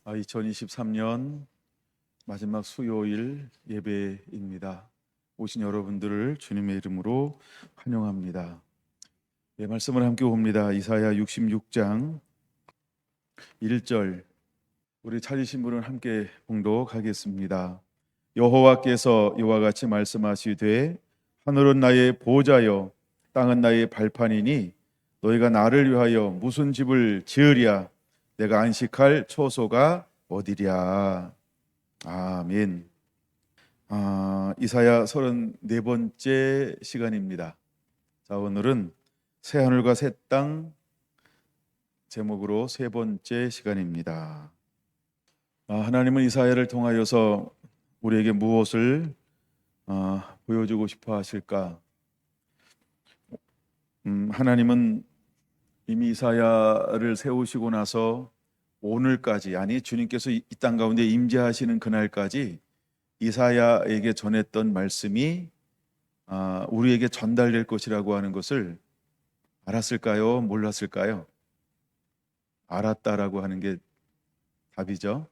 2023년 마지막 수요일 예배입니다. 오신 여러분들을 주님의 이름으로 환영합니다. 말씀을 함께 봅니다. 이사야 66장 1절, 우리 찾으신 분은 함께 봉독하겠습니다. 여호와께서 이와 같이 말씀하시되 하늘은 나의 보좌여 땅은 나의 발판이니 너희가 나를 위하여 무슨 집을 지으랴. 내가 안식할 초소가 어디랴. 아멘. 이사야 34번째 시간입니다. 자, 오늘은 새하늘과 새 땅 제목으로 세 번째 시간입니다. 하나님은 이사야를 통하여서 우리에게 무엇을 보여주고 싶어 하실까? 하나님은 이미 이사야를 세우시고 나서 오늘까지, 아니 주님께서 이 땅 가운데 임재하시는 그날까지 이사야에게 전했던 말씀이 우리에게 전달될 것이라고 하는 것을 알았을까요? 몰랐을까요? 알았다라고 하는 게 답이죠.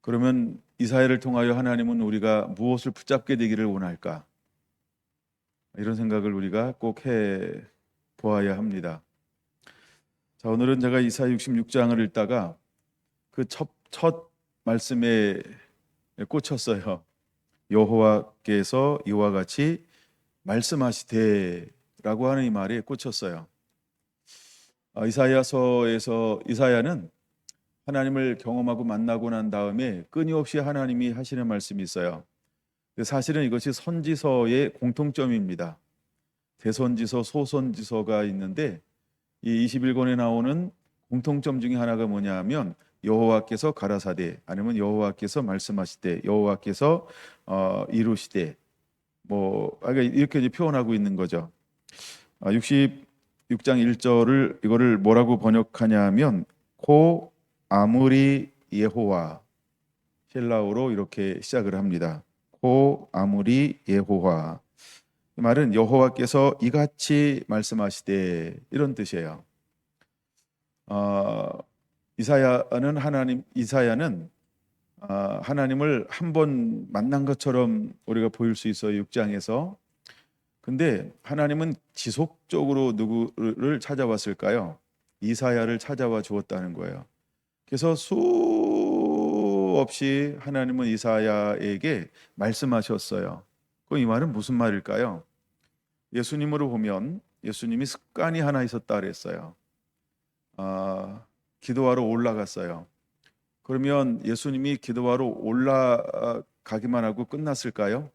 그러면 이사야를 통하여 하나님은 우리가 무엇을 붙잡게 되기를 원할까? 이런 생각을 우리가 꼭 해 보아야 합니다. 자, 오늘은 제가 이사야 66장을 읽다가 그 첫 말씀에 꽂혔어요. 여호와께서 이와 같이 말씀하시되라고 하는 이 말에 꽂혔어요. 이사야서에서 이사야는 하나님을 경험하고 만나고 난 다음에 끊임없이 하나님이 하시는 말씀이 있어요. 사실은 이것이 선지서의 공통점입니다. 대선지서, 소선지서가 있는데 이 21권에 나오는 공통점 중에 하나가 뭐냐 하면 여호와께서 가라사대, 아니면 여호와께서 말씀하시되, 여호와께서 이루시되, 이렇게 이제 표현하고 있는 거죠. 66장 1절을 이거를 뭐라고 번역하냐 하면 코 아무리 예호와, 헬라어로 이렇게 시작을 합니다. 코 아무리 예호와, 이 말은 여호와께서 이같이 말씀하시되, 이런 뜻이에요. 이사야는 하나님을 한 번 만난 것처럼 우리가 보일 수 있어요, 6장에서. 근데 하나님은 지속적으로 누구를 찾아왔을까요? 이사야를 찾아와 주었다는 거예요. 그래서 수없이 하나님은 이사야에게 말씀하셨어요. 그럼 이 말은 무슨 말일까요? 예수님으로 보면 예수님이 습관이 하나 있었다 그랬어요. 기도하러 올라갔어요. 그러면 예수님이 기도하러 올라가기만 하고 끝났을까요?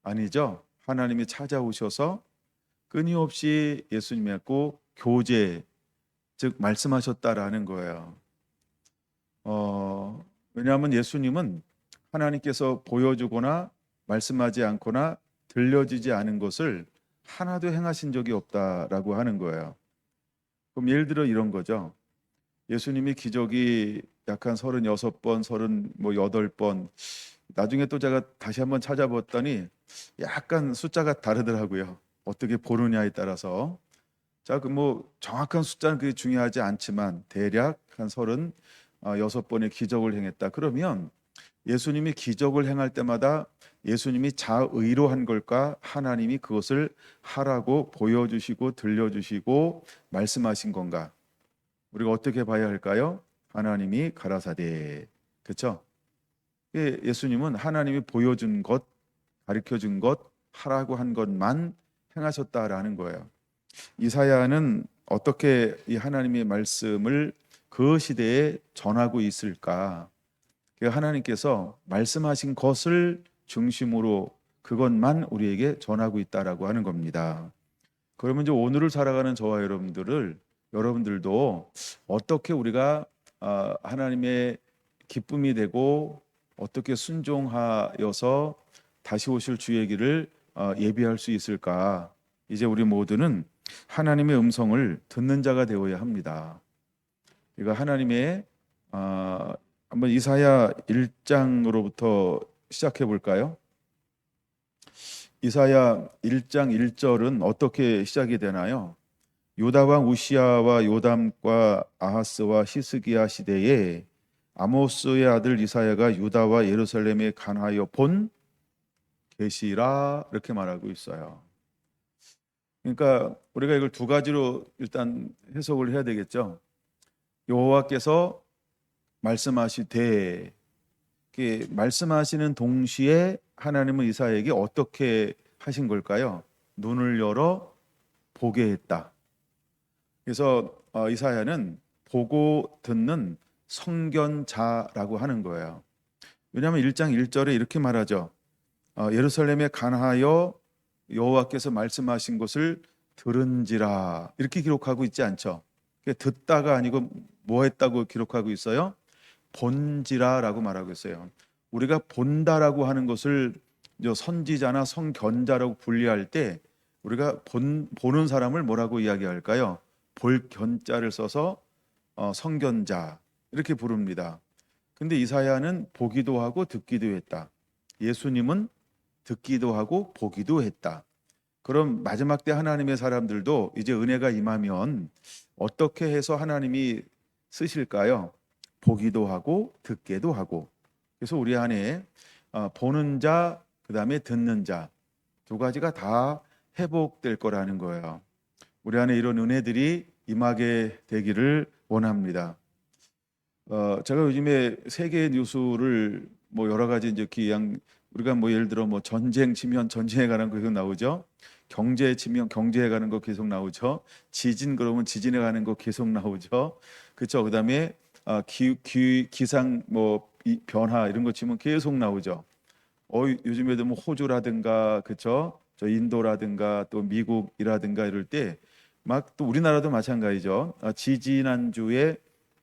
아니죠. 하나님이 찾아오셔서 끊임없이 예수님하고 교제, 즉 말씀하셨다라는 거예요. 왜냐하면 예수님은 하나님께서 보여주거나 말씀하지 않거나 들려지지 않은 것을 하나도 행하신 적이 없다라고 하는 거예요. 그럼 예를 들어 이런 거죠. 예수님이 기적이 약 한 36번, 38번, 나중에 또 제가 다시 한번 찾아봤더니 약간 숫자가 다르더라고요. 어떻게 보느냐에 따라서. 자, 정확한 숫자는 그게 중요하지 않지만 대략 한 36번의 기적을 행했다. 그러면 예수님이 기적을 행할 때마다 예수님이 자의로 한 걸까? 하나님이 그것을 하라고 보여주시고 들려주시고 말씀하신 건가? 우리가 어떻게 봐야 할까요? 하나님이 가라사대. 그렇죠? 예수님은 하나님이 보여준 것, 가르쳐준 것, 하라고 한 것만 행하셨다라는 거예요. 이사야는 어떻게 이 하나님의 말씀을 그 시대에 전하고 있을까? 하나님께서 말씀하신 것을 중심으로 그것만 우리에게 전하고 있다라고 하는 겁니다. 그러면 이제 오늘을 살아가는 저와 여러분들도 어떻게 우리가 하나님의 기쁨이 되고 어떻게 순종하여서 다시 오실 주의 길을 예비할 수 있을까? 이제 우리 모두는 하나님의 음성을 듣는 자가 되어야 합니다. 그러니까 하나님의 한번 이사야 1장으로부터 시작해 볼까요? 이사야 1장 1절은 어떻게 시작이 되나요? 유다 왕 우시야와 요담과 아하스와 히스기야 시대에 아모스의 아들 이사야가 유다와 예루살렘에 관하여 본 계시라 이렇게 말하고 있어요. 그러니까 우리가 이걸 두 가지로 일단 해석을 해야 되겠죠. 여호와께서 말씀하시되, 말씀하시는 동시에 하나님은 이사야에게 어떻게 하신 걸까요? 눈을 열어 보게 했다. 그래서 이사야는 보고 듣는 성견자라고 하는 거예요. 왜냐하면 1장 1절에 이렇게 말하죠. 예루살렘에 관하여 여호와께서 말씀하신 것을 들은지라 이렇게 기록하고 있지 않죠. 듣다가 아니고 뭐 했다고 기록하고 있어요? 본지라라고 말하고 있어요. 우리가 본다라고 하는 것을 선지자나 성견자라고 분리할 때 우리가 보는 사람을 뭐라고 이야기할까요? 볼 견자를 써서 성견자 이렇게 부릅니다. 근데 이사야는 보기도 하고 듣기도 했다. 예수님은 듣기도 하고 보기도 했다. 그럼 마지막 때 하나님의 사람들도 이제 은혜가 임하면 어떻게 해서 하나님이 쓰실까요? 보기도 하고 듣기도 하고. 그래서 우리 안에 보는 자, 그다음에 듣는 자 두 가지가 다 회복될 거라는 거예요. 우리 안에 이런 은혜들이 임하게 되기를 원합니다. 제가 요즘에 세계 뉴스를 뭐 여러 가지 이제 그냥 우리가 뭐 예를 들어 뭐 전쟁 치면 전쟁에 관한 거 계속 나오죠. 경제 치면 경제에 관한 거 계속 나오죠. 지진 그러면 지진에 관한 거 계속 나오죠. 그렇죠. 그다음에 기상 뭐 변화 이런 거 치면 계속 나오죠. 요즘에도 뭐 호주라든가 그렇죠. 저 인도라든가 또 미국이라든가 이럴 때 막 또 우리나라도 마찬가지죠. 지지난주에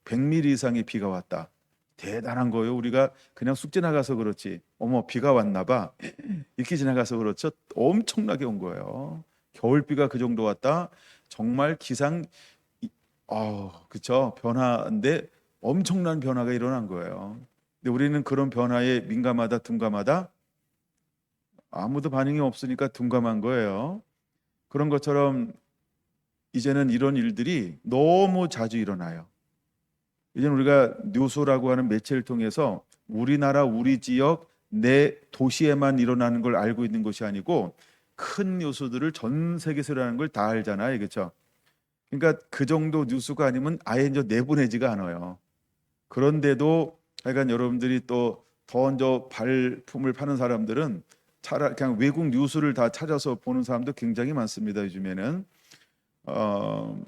100mm 이상의 비가 왔다. 대단한 거예요. 우리가 그냥 쑥 지나가서 그렇지. 어머 비가 왔나 봐. 이렇게 지나가서 그렇죠. 엄청나게 온 거예요. 겨울비가 그 정도 왔다. 정말 그쵸. 변화인데 엄청난 변화가 일어난 거예요. 근데 우리는 그런 변화에 민감하다, 둔감하다? 아무도 반응이 없으니까 둔감한 거예요. 그런 것처럼 이제는 이런 일들이 너무 자주 일어나요. 이제는 우리가 뉴스라고 하는 매체를 통해서 우리나라, 우리 지역, 내 도시에만 일어나는 걸 알고 있는 것이 아니고 큰 뉴스들을 전 세계에서 일어나는 걸 다 알잖아요. 그렇죠? 그러니까 그 정도 뉴스가 아니면 아예 이제 내보내지가 않아요. 그런데도 하여간 여러분들이 또 더 먼저 발품을 파는 사람들은 차라리 그냥 외국 뉴스를 다 찾아서 보는 사람도 굉장히 많습니다. 요즘에는. 어,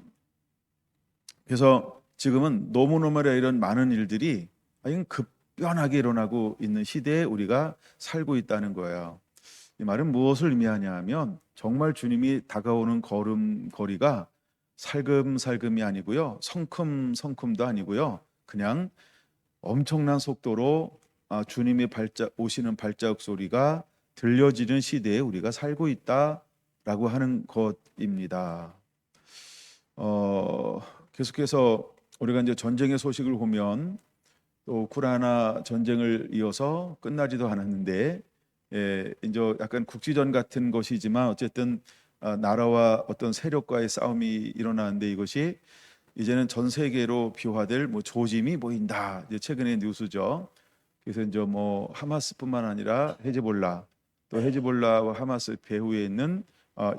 그래서 지금은 너무너무 이런 많은 일들이 급변하게 일어나고 있는 시대에 우리가 살고 있다는 거예요. 이 말은 무엇을 의미하냐 하면 정말 주님이 다가오는 걸음걸이가 살금살금이 아니고요. 성큼성큼도 아니고요. 그냥 엄청난 속도로 주님이 오시는 발자국 소리가 들려지는 시대에 우리가 살고 있다라고 하는 것입니다. 계속해서 우리가 이제 전쟁의 소식을 보면 또 우크라이나 전쟁을 이어서 끝나지도 않았는데 이제 약간 국지전 같은 것이지만 어쨌든 나라와 어떤 세력과의 싸움이 일어나는데 이것이 이제는 전 세계로 비화될 뭐 조짐이 보인다. 이제 최근의 뉴스죠. 그래서 이제 뭐 하마스뿐만 아니라 헤즈볼라, 또 헤즈볼라와 하마스 배후에 있는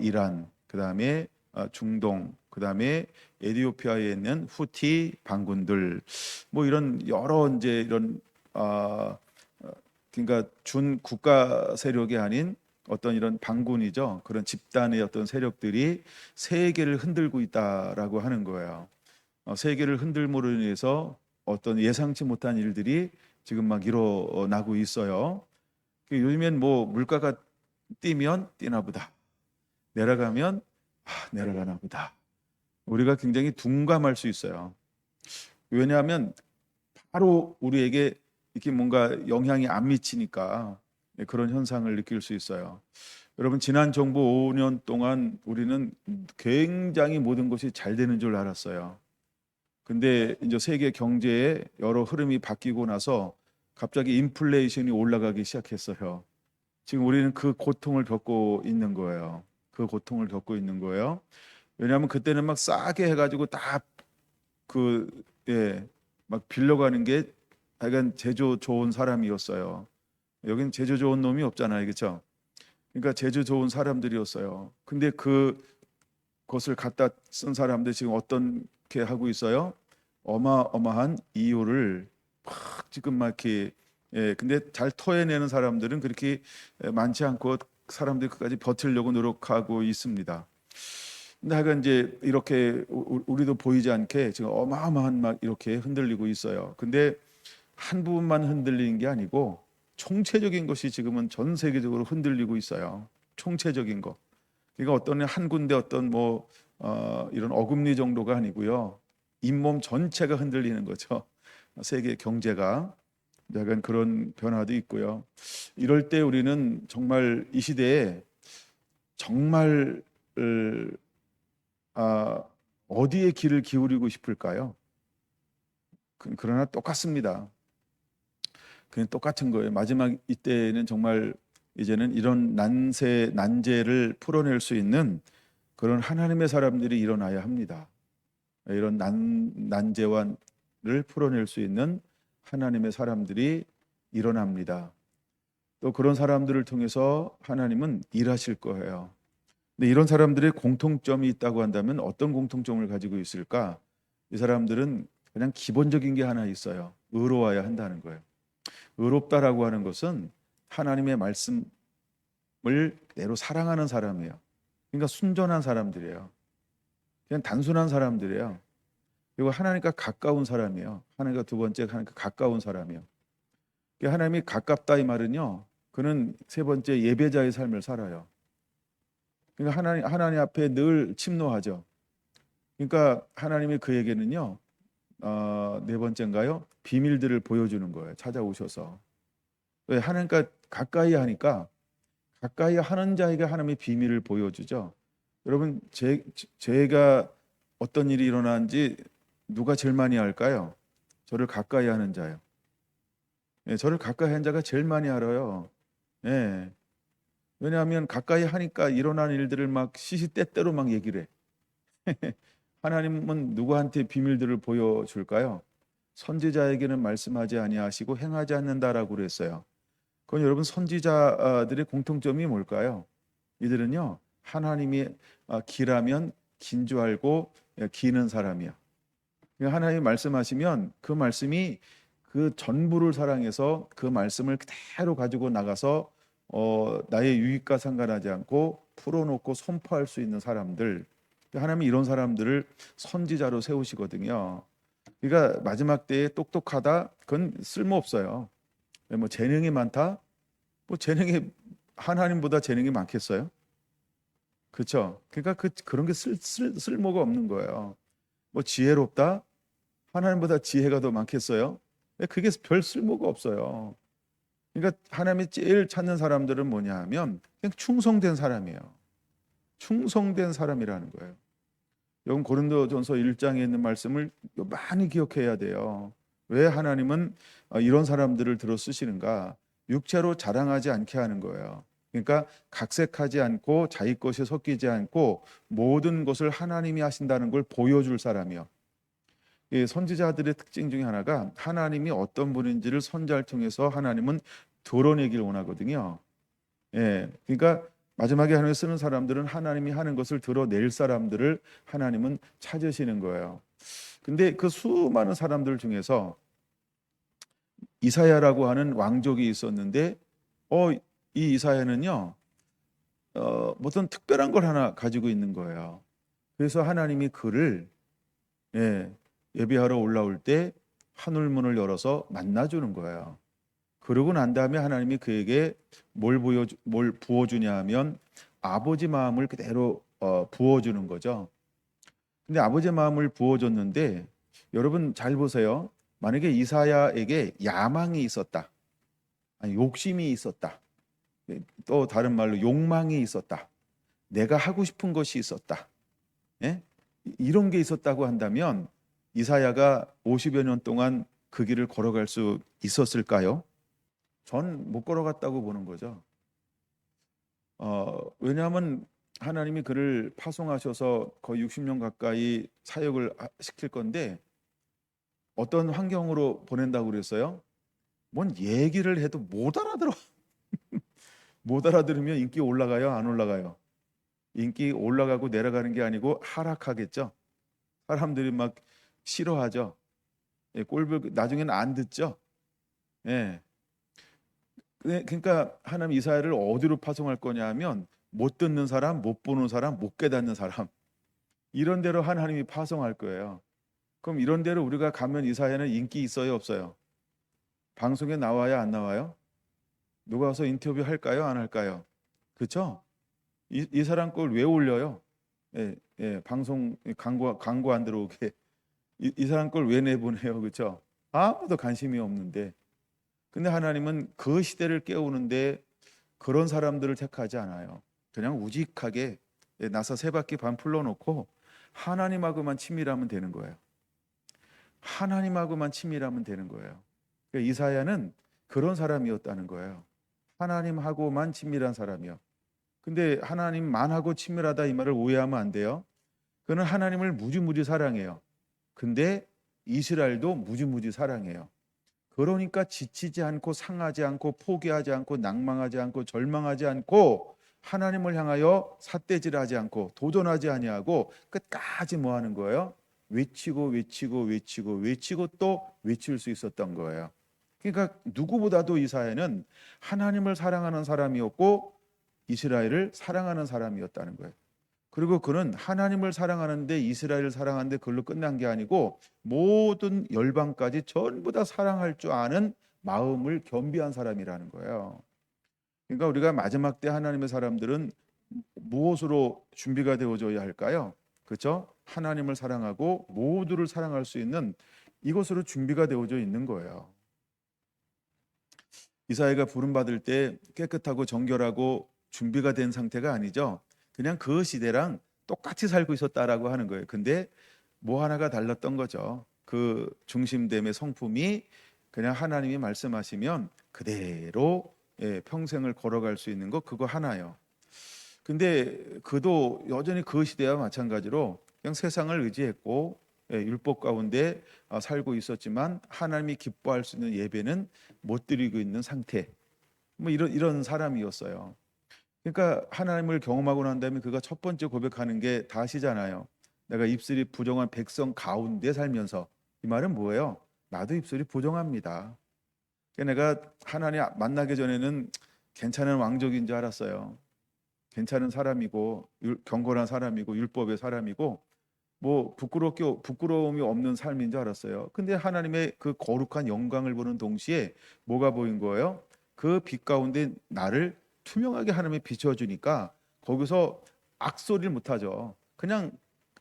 이란, 그다음에 중동, 그다음에 에티오피아에 있는 후티 반군들, 뭐 이런 여러 이제 이런 그러니까 준 국가 세력이 아닌 어떤 이런 반군이죠. 그런 집단의 어떤 세력들이 세계를 흔들고 있다라고 하는 거예요. 세계를 흔들므로 인해서 어떤 예상치 못한 일들이 지금 막 일어나고 있어요. 요즘엔 뭐 물가가 뛰면 뛰나 보다. 내려가면 내려가나 보다. 우리가 굉장히 둔감할 수 있어요. 왜냐하면 바로 우리에게 이렇게 뭔가 영향이 안 미치니까 그런 현상을 느낄 수 있어요. 여러분 지난 정부 5년 동안 우리는 굉장히 모든 것이 잘 되는 줄 알았어요. 근데 이제 세계 경제의 여러 흐름이 바뀌고 나서 갑자기 인플레이션이 올라가기 시작했어요. 지금 우리는 그 고통을 겪고 있는 거예요. 그 고통을 겪고 있는 거예요. 왜냐하면 그때는 막 싸게 해가지고 다 막 빌려가는 게 하여간 제조 좋은 사람이었어요. 여긴 제조 좋은 놈이 없잖아요, 그렇죠? 그러니까 제조 좋은 사람들이었어요. 근데 그것을 갖다 쓴 사람들 지금 어떻게 하고 있어요? 어마어마한 이유를 막 지금 막 이렇게 근데 잘 토해내는 사람들은 그렇게 많지 않고 사람들이 끝까지 버티려고 노력하고 있습니다. 근데 하여간 이제 이렇게 우리도 보이지 않게 지금 어마어마한 막 이렇게 흔들리고 있어요. 근데 한 부분만 흔들리는 게 아니고 총체적인 것이 지금은 전 세계적으로 흔들리고 있어요. 총체적인 거. 그러니까 어떤 한 군데 어떤 뭐 이런 어금니 정도가 아니고요. 잇몸 전체가 흔들리는 거죠. 세계 경제가 약간 그런 변화도 있고요. 이럴 때 우리는 정말 이 시대에 정말 아, 어디에 귀를 기울이고 싶을까요? 그러나 똑같습니다. 그냥 똑같은 거예요. 마지막 이때는 정말 이제는 이런 난제를 풀어낼 수 있는 그런 하나님의 사람들이 일어나야 합니다. 이런 난제와를 풀어낼 수 있는 하나님의 사람들이 일어납니다. 또 그런 사람들을 통해서 하나님은 일하실 거예요. 근데 이런 사람들의 공통점이 있다고 한다면 어떤 공통점을 가지고 있을까? 이 사람들은 그냥 기본적인 게 하나 있어요. 의로워야 한다는 거예요. 의롭다라고 하는 것은 하나님의 말씀을 그대로 사랑하는 사람이에요. 그러니까 순전한 사람들이에요. 그냥 단순한 사람들이에요. 그리고 하나님과 가까운 사람이에요. 하나님과 두 번째 하나님과 가까운 사람이에요. 그러니까 하나님이 가깝다 이 말은요. 그는 세 번째 예배자의 삶을 살아요. 그러니까 하나님 앞에 늘 침노하죠. 그러니까 하나님이 그에게는요. 네 번째인가요? 비밀들을 보여주는 거예요. 찾아오셔서. 왜 하나님과 가까이 하니까 가까이 하는 자에게 하나님의 비밀을 보여주죠. 여러분 제가 어떤 일이 일어나는지 누가 제일 많이 알까요? 저를 가까이 하는 자요. 예, 저를 가까이 하는 자가 제일 많이 알아요. 예. 왜냐하면 가까이 하니까 일어나는 일들을 막 시시때때로 막 얘기를 해. 하나님은 누구한테 비밀들을 보여줄까요? 선지자에게는 말씀하지 아니하시고 행하지 않는다라고 그랬어요. 그건 여러분 선지자들의 공통점이 뭘까요? 이들은요 하나님이 기라면 긴 줄 알고 기는 사람이야. 하나님이 말씀하시면 그 말씀이 그 전부를 사랑해서 그 말씀을 그대로 가지고 나가서 나의 유익과 상관하지 않고 풀어놓고 선포할 수 있는 사람들. 하나님이 이런 사람들을 선지자로 세우시거든요. 그러니까 마지막 때에 똑똑하다 그건 쓸모없어요. 뭐 재능이 많다? 뭐 재능이 하나님보다 재능이 많겠어요? 그렇죠? 그러니까 그런 게 쓸모가 없는 거예요. 뭐 지혜롭다? 하나님보다 지혜가 더 많겠어요? 그게 별 쓸모가 없어요. 그러니까 하나님이 제일 찾는 사람들은 뭐냐 하면 그냥 충성된 사람이에요. 충성된 사람이라는 거예요. 여러분 고린도전서 1장에 있는 말씀을 많이 기억해야 돼요. 왜 하나님은 이런 사람들을 들어 쓰시는가? 육체로 자랑하지 않게 하는 거예요. 그러니까 각색하지 않고 자기 것이 섞이지 않고 모든 것을 하나님이 하신다는 걸 보여줄 사람이요. 이 선지자들의 특징 중에 하나가 하나님이 어떤 분인지를 선지자를 통해서 하나님은 드러내길 원하거든요. 예, 그러니까 마지막에 하나님 쓰는 사람들은 하나님이 하는 것을 드러낼 사람들을 하나님은 찾으시는 거예요. 근데 그 수많은 사람들 중에서 이사야라고 하는 왕족이 있었는데, 이 이사야는요, 어떤 특별한 걸 하나 가지고 있는 거예요. 그래서 하나님이 그를 예, 예배하러 올라올 때 하늘문을 열어서 만나주는 거예요. 그러고 난 다음에 하나님이 그에게 뭘 부어주냐 하면 아버지 마음을 그대로 부어주는 거죠. 근데 아버지 마음을 부어줬는데 여러분 잘 보세요. 만약에 이사야에게 야망이 있었다, 아니 욕심이 있었다, 또 다른 말로 욕망이 있었다, 내가 하고 싶은 것이 있었다, 예? 이런 게 있었다고 한다면 이사야가 50여 년 동안 그 길을 걸어갈 수 있었을까요? 전 못 걸어갔다고 보는 거죠. 왜냐하면 하나님이 그를 파송하셔서 거의 60년 가까이 사역을 시킬 건데 어떤 환경으로 보낸다고 그랬어요? 뭔 얘기를 해도 못 알아들어. 못 알아들으면 인기 올라가요, 안 올라가요? 인기 올라가고 내려가는 게 아니고 하락하겠죠. 사람들이 막 싫어하죠. 예, 꼴불 나중에는 안 듣죠. 예. 그러니까 하나님 이사야를 어디로 파송할 거냐 하면 못 듣는 사람, 못 보는 사람, 못 깨닫는 사람, 이런 데로 하나님이 파송할 거예요. 그럼 이런 데로 우리가 가면 이사야는 인기 있어요, 없어요? 방송에 나와야 안 나와요? 누가 와서 인터뷰 할까요, 안 할까요? 그렇죠? 이 사람 걸 왜 올려요? 예, 예, 방송 광고 안 들어오게 이 사람 걸 왜 내보내요, 그렇죠? 아무도 관심이 없는데. 근데 하나님은 그 시대를 깨우는데 그런 사람들을 택하지 않아요. 그냥 우직하게 나사 세 바퀴 반 풀러놓고 하나님하고만 친밀하면 되는 거예요. 하나님하고만 친밀하면 되는 거예요. 그러니까 이사야는 그런 사람이었다는 거예요. 하나님하고만 친밀한 사람이요. 근데 하나님만하고 친밀하다 이 말을 오해하면 안 돼요. 그는 하나님을 무지무지 사랑해요. 근데 이스라엘도 무지무지 사랑해요. 그러니까 지치지 않고 상하지 않고 포기하지 않고 낭망하지 않고 절망하지 않고 하나님을 향하여 삿대질하지 않고 도전하지 아니하고 끝까지 뭐 하는 거예요? 외치고 외치고 외치고 외치고 또 외칠 수 있었던 거예요. 그러니까 누구보다도 이사야는 하나님을 사랑하는 사람이었고 이스라엘을 사랑하는 사람이었다는 거예요. 그리고 그는 하나님을 사랑하는데 이스라엘을 사랑하는데 그걸로 끝난 게 아니고 모든 열방까지 전부 다 사랑할 줄 아는 마음을 겸비한 사람이라는 거예요. 그러니까 우리가 마지막 때 하나님의 사람들은 무엇으로 준비가 되어져야 할까요? 그렇죠? 하나님을 사랑하고 모두를 사랑할 수 있는 이것으로 준비가 되어져 있는 거예요. 이사야가 부름 받을 때 깨끗하고 정결하고 준비가 된 상태가 아니죠. 그냥 그 시대랑 똑같이 살고 있었다라고 하는 거예요. 근데 뭐 하나가 달랐던 거죠. 그 중심됨의 성품이 그냥 하나님이 말씀하시면 그대로 평생을 걸어갈 수 있는 거 그거 하나요. 근데 그도 여전히 그 시대와 마찬가지로 그냥 세상을 의지했고 율법 가운데 살고 있었지만 하나님이 기뻐할 수 있는 예배는 못 드리고 있는 상태. 뭐 이런 사람이었어요. 그러니까 하나님을 경험하고 난 다음에 그가 첫 번째 고백하는 게 다시잖아요. 내가 입술이 부정한 백성 가운데 살면서 이 말은 뭐예요? 나도 입술이 부정합니다. 그러니까 내가 하나님 만나기 전에는 괜찮은 왕족인 줄 알았어요. 괜찮은 사람이고 경건한 사람이고 율법의 사람이고 뭐 부끄러움이 없는 삶인 줄 알았어요. 근데 하나님의 그 거룩한 영광을 보는 동시에 뭐가 보인 거예요? 그 빛 가운데 나를 투명하게 하나님이 비춰주니까 거기서 악소리를 못하죠. 그냥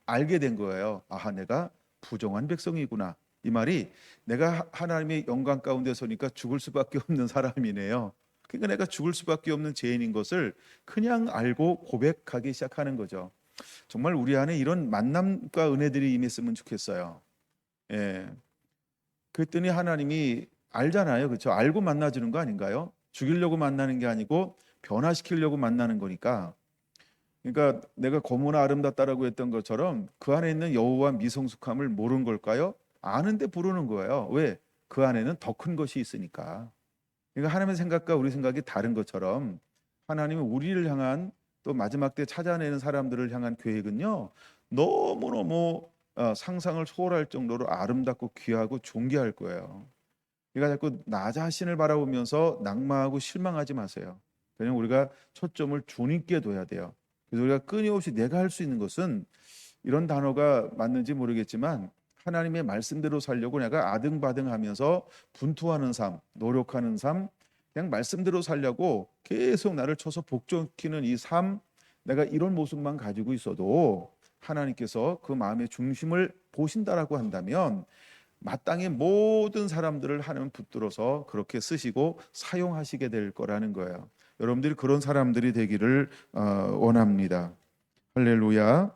알게 된 거예요. 아하, 내가 부정한 백성이구나. 이 말이 내가 하나님의 영광 가운데 서니까 죽을 수밖에 없는 사람이네요. 그러니까 내가 죽을 수밖에 없는 죄인인 것을 그냥 알고 고백하기 시작하는 거죠. 정말 우리 안에 이런 만남과 은혜들이 임했으면 좋겠어요. 예. 그랬더니 하나님이 알잖아요. 그렇죠? 알고 만나주는 거 아닌가요? 죽이려고 만나는 게 아니고 변화시키려고 만나는 거니까. 그러니까 내가 고무나 아름답다라고 했던 것처럼 그 안에 있는 여호와 미성숙함을 모르는 걸까요? 아는데 부르는 거예요. 왜? 그 안에는 더 큰 것이 있으니까. 그러니까 하나님의 생각과 우리 생각이 다른 것처럼 하나님은 우리를 향한 또 마지막 때 찾아내는 사람들을 향한 계획은요 너무너무 상상을 초월할 정도로 아름답고 귀하고 존귀할 거예요. 그러니까 자꾸 나 자신을 바라보면서 낙망하고 실망하지 마세요. 그냥 우리가 초점을 주님께 둬야 돼요. 그래서 우리가 끊임없이 내가 할 수 있는 것은 이런 단어가 맞는지 모르겠지만 하나님의 말씀대로 살려고 내가 아등바등하면서 분투하는 삶, 노력하는 삶, 그냥 말씀대로 살려고 계속 나를 쳐서 복종시키는 이 삶, 내가 이런 모습만 가지고 있어도 하나님께서 그 마음의 중심을 보신다라고 한다면 마땅히 모든 사람들을 하나님 붙들어서 그렇게 쓰시고 사용하시게 될 거라는 거예요. 여러분들이 그런 사람들이 되기를 원합니다. 할렐루야.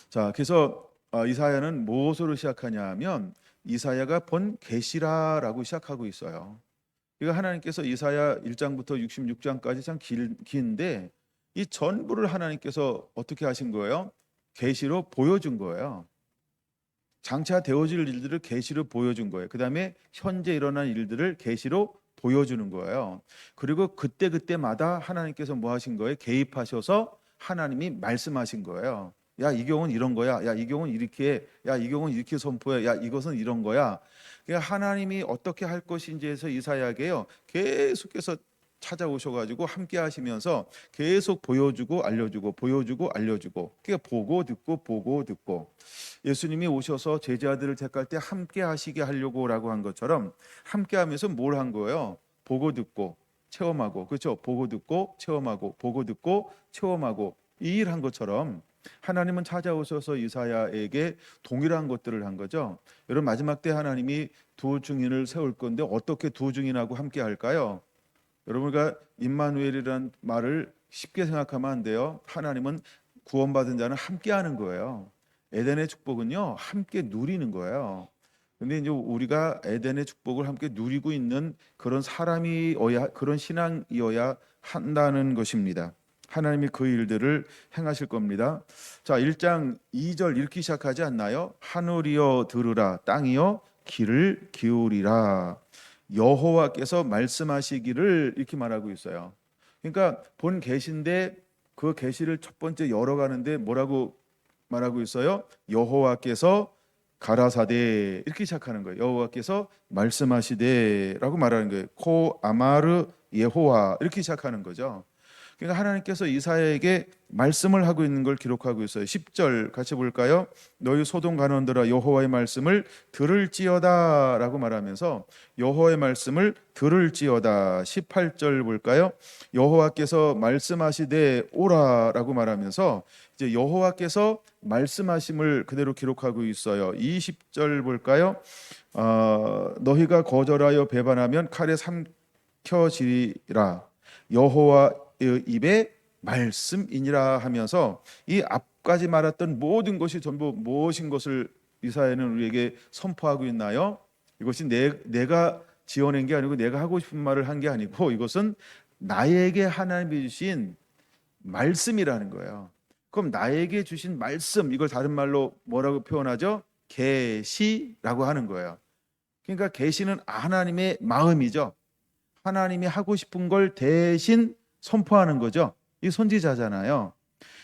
자, 그래서 이사야는 무엇으로 시작하냐 하면 이사야가 본 계시라라고 시작하고 있어요. 그러니까 하나님께서 이사야 1장부터 66장까지 참 긴데 이 전부를 하나님께서 어떻게 하신 거예요? 계시로 보여준 거예요. 장차 되어질 일들을 계시로 보여준 거예요. 그 다음에 현재 일어난 일들을 계시로 보여주는 거예요. 그리고 그때마다 하나님께서 뭐 하신 거예요? 개입하셔서 하나님이 말씀하신 거예요. 야, 이 경우는 이런 거야. 야, 이 경우는 이렇게 해. 야, 이 경우는 이렇게 선포해. 야, 이것은 이런 거야. 그러니까 하나님이 어떻게 할 것인지에서 이사야에게요 계속해서 찾아오셔가지고 함께 하시면서 계속 보여주고 알려주고 보여주고 알려주고, 그러니까 보고 듣고 예수님이 오셔서 제자들을 택할 때 함께 하시게 하려고라고 한 것처럼 함께 하면서 뭘 한 거예요? 보고 듣고 체험하고, 그렇죠? 보고 듣고 체험하고 보고 듣고 체험하고 이 일 한 것처럼 하나님은 찾아오셔서 이사야에게 동일한 것들을 한 거죠. 여러분, 마지막 때 하나님이 두 증인을 세울 건데 어떻게 두 증인하고 함께 할까요? 여러분과 임마누엘이라는 말을 쉽게 생각하면 안 돼요. 하나님은 구원받은 자는 함께 하는 거예요. 에덴의 축복은요 함께 누리는 거예요. 근데 이제 우리가 에덴의 축복을 함께 누리고 있는 그런 사람이어야, 그런 신앙이어야 한다는 것입니다. 하나님이 그 일들을 행하실 겁니다. 자, 1장 2절 읽기 시작하지 않나요? 하늘이여 들으라, 땅이여 귀를 기울이라. 여호와께서 말씀하시기를 이렇게 말하고 있어요. 그러니까 본 계시인데 그 계시를 첫 번째 열어가는데 뭐라고 말하고 있어요? 여호와께서 가라사대 이렇게 시작하는 거예요. 여호와께서 말씀하시되라고 말하는 거예요. 코 아마르 예호와 이렇게 시작하는 거죠. 그러니까 하나님께서 이사야에게 말씀을 하고 있는 걸 기록하고 있어요. 10절 같이 볼까요? 너희 소돔 간원들아 여호와의 말씀을 들을지어다 라고 말하면서 여호와의 말씀을 들을지어다. 18절 볼까요? 여호와께서 말씀하시되 오라 라고 말하면서 이제 여호와께서 말씀하심을 그대로 기록하고 있어요. 20절 볼까요? 너희가 거절하여 배반하면 칼에 삼켜지리라. 여호와 입의 말씀이니라 하면서 이 앞까지 말했던 모든 것이 전부 무엇인 것을 이사야는 우리에게 선포하고 있나요? 이것이 내가 지어낸 게 아니고 내가 하고 싶은 말을 한 게 아니고 이것은 나에게 하나님이 주신 말씀이라는 거예요. 그럼 나에게 주신 말씀, 이걸 다른 말로 뭐라고 표현하죠? 계시라고 하는 거예요. 그러니까 계시는 하나님의 마음이죠. 하나님이 하고 싶은 걸 대신 선포하는 거죠. 이 선지자잖아요.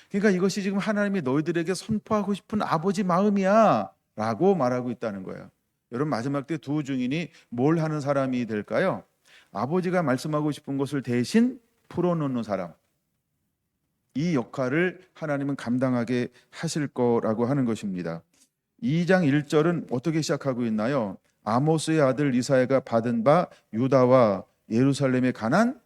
그러니까 이것이 지금 하나님이 너희들에게 선포하고 싶은 아버지 마음이야 라고 말하고 있다는 거예요. 여러분, 마지막 때 두 증인이 뭘 하는 사람이 될까요? 아버지가 말씀하고 싶은 것을 대신 풀어놓는 사람. 이 역할을 하나님은 감당하게 하실 거라고 하는 것입니다. 2장 1절은 어떻게 시작하고 있나요? 아모스의 아들 이사야가 받은 바 유다와 예루살렘에 관한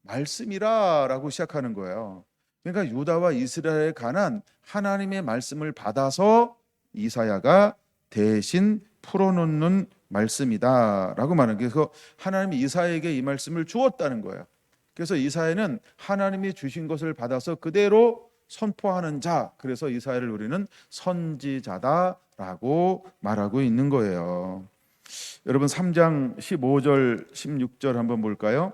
말씀이라 라고 시작하는 거예요. 그러니까 유다와 이스라엘에 관한 하나님의 말씀을 받아서 이사야가 대신 풀어놓는 말씀이다 라고 말하는 거예요. 그래서 하나님이 이사야에게 이 말씀을 주었다는 거예요. 그래서 이사야는 하나님이 주신 것을 받아서 그대로 선포하는 자, 그래서 이사야를 우리는 선지자다라고 말하고 있는 거예요. 여러분, 3장 15절 16절 한번 볼까요?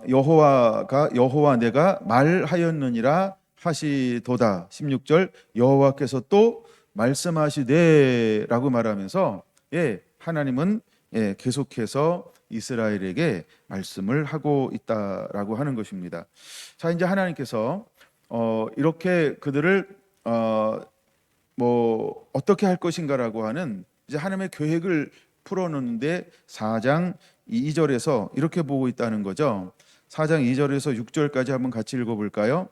여호와 내가 말하였느니라 하시도다. 16절 여호와께서 또 말씀하시되라고 말하면서 하나님은 계속해서 이스라엘에게 말씀을 하고 있다라고 하는 것입니다. 자, 이제 하나님께서 이렇게 그들을 어떻게 할 것인가라고 하는 이제 하나님의 계획을 풀어놓는데 4장 2절에서 이렇게 보고 있다는 거죠. 4장 2절에서 6절까지 한번 같이 읽어볼까요?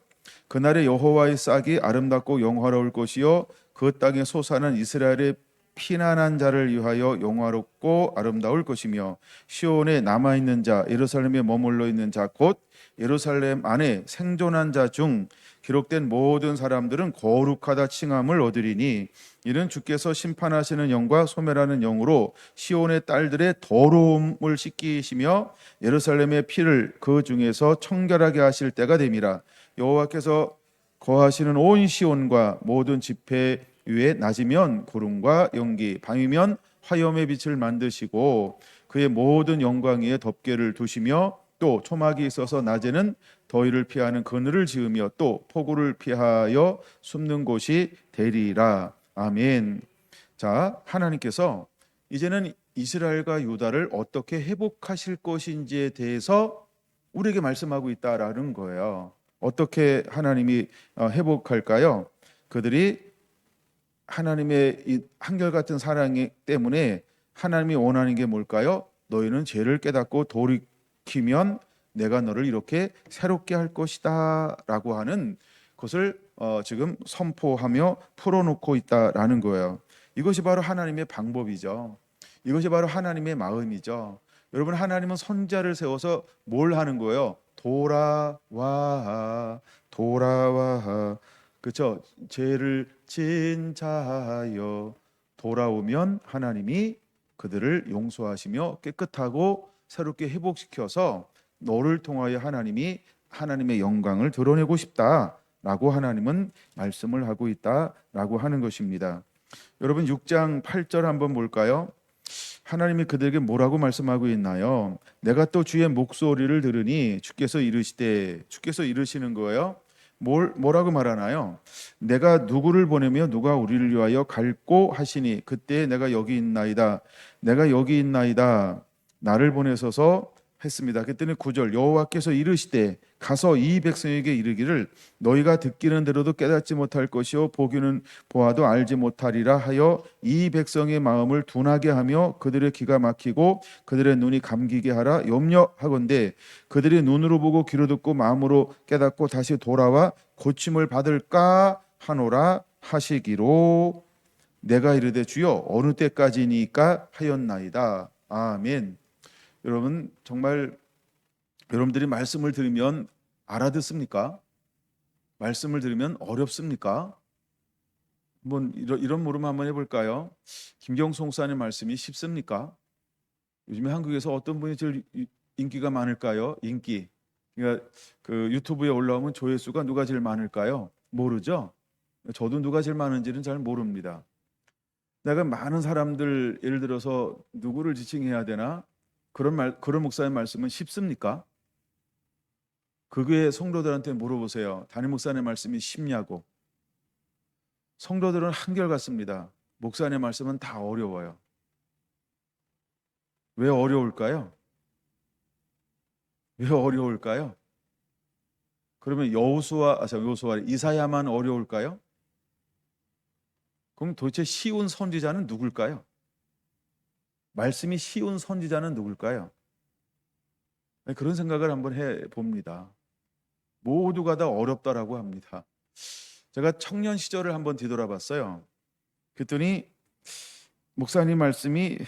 그날의 여호와의 싹이 아름답고 영화로울 것이요 그 땅에 솟아난 이스라엘의 피난한 자를 위하여 영화롭고 아름다울 것이며 시온에 남아있는 자 예루살렘에 머물러 있는 자 곧 예루살렘 안에 생존한 자 중 기록된 모든 사람들은 거룩하다 칭함을 얻으리니 이는 주께서 심판하시는 영과 소멸하는 영으로 시온의 딸들의 더러움을 씻기시며 예루살렘의 피를 그 중에서 청결하게 하실 때가 됨이라. 여호와께서 거하시는 온 시온과 모든 지폐 위에 낮이면 구름과 연기, 밤이면 화염의 빛을 만드시고 그의 모든 영광 위에 덮개를 두시며 또 초막이 있어서 낮에는 더위를 피하는 그늘을 지으며 또 폭우를 피하여 숨는 곳이 되리라. 아멘. 자, 하나님께서 이제는 이스라엘과 유다를 어떻게 회복하실 것인지에 대해서 우리에게 말씀하고 있다라는 거예요. 어떻게 하나님이 회복할까요? 그들이 하나님의 이 한결같은 사랑 때문에 하나님이 원하는 게 뭘까요? 너희는 죄를 깨닫고 돌이키면 내가 너를 이렇게 새롭게 할 것이다 라고 하는 것을 지금 선포하며 풀어놓고 있다라는 거예요. 이것이 바로 하나님의 방법이죠. 이것이 바로 하나님의 마음이죠. 여러분, 하나님은 선자를 세워서 뭘 하는 거예요? 돌아와, 돌아와. 그렇죠? 죄를 지은 자여 돌아오면 하나님이 그들을 용서하시며 깨끗하고 새롭게 회복시켜서 너를 통하여 하나님이 하나님의 영광을 드러내고 싶다라고 하나님은 말씀을 하고 있다라고 하는 것입니다. 여러분 6장 8절 한번 볼까요? 하나님이 그들에게 뭐라고 말씀하고 있나요? 내가 또 주의 목소리를 들으니 주께서 이르시는 거예요. 뭐라고 말하나요? 내가 누구를 보내며 누가 우리를 위하여 갈고 하시니 그때 내가 여기 있나이다. 내가 여기 있나이다. 나를 보내소서 했습니다. 그때는 9절 여호와께서 이르시되 가서 이 백성에게 이르기를 너희가 듣기는 들어도 깨닫지 못할 것이요 보기는 보아도 알지 못하리라 하여 이 백성의 마음을 둔하게 하며 그들의 귀가 막히고 그들의 눈이 감기게 하라 염려하건대 그들이 눈으로 보고 귀로 듣고 마음으로 깨닫고 다시 돌아와 고침을 받을까 하노라 하시기로 내가 이르되 주여 어느 때까지니까 하였나이다. 아멘. 여러분 정말 여러분들이 말씀을 들으면 알아듣습니까? 말씀을 들으면 어렵습니까? 한번 이런 물음 한번 해볼까요? 김경수 목사님 말씀이 쉽습니까? 요즘에 한국에서 어떤 분이 제일 인기가 많을까요? 인기. 그러니까 그 유튜브에 올라오면 조회수가 누가 제일 많을까요? 모르죠? 저도 누가 제일 많은지는 잘 모릅니다. 내가 많은 사람들 예를 들어서 누구를 지칭해야 되나? 그런 목사의 말씀은 쉽습니까? 그 교회 성도들한테 물어보세요. 담임 목사의 말씀이 쉽냐고. 성도들은 한결같습니다. 목사의 말씀은 다 어려워요. 왜 어려울까요? 왜 어려울까요? 그러면 여호수아, 이사야만 어려울까요? 그럼 도대체 쉬운 선지자는 누굴까요? 말씀이 쉬운 선지자는 누굴까요? 그런 생각을 한번 해봅니다. 모두가 다 어렵다라고 합니다. 제가 청년 시절을 한번 뒤돌아봤어요. 그랬더니 목사님 말씀이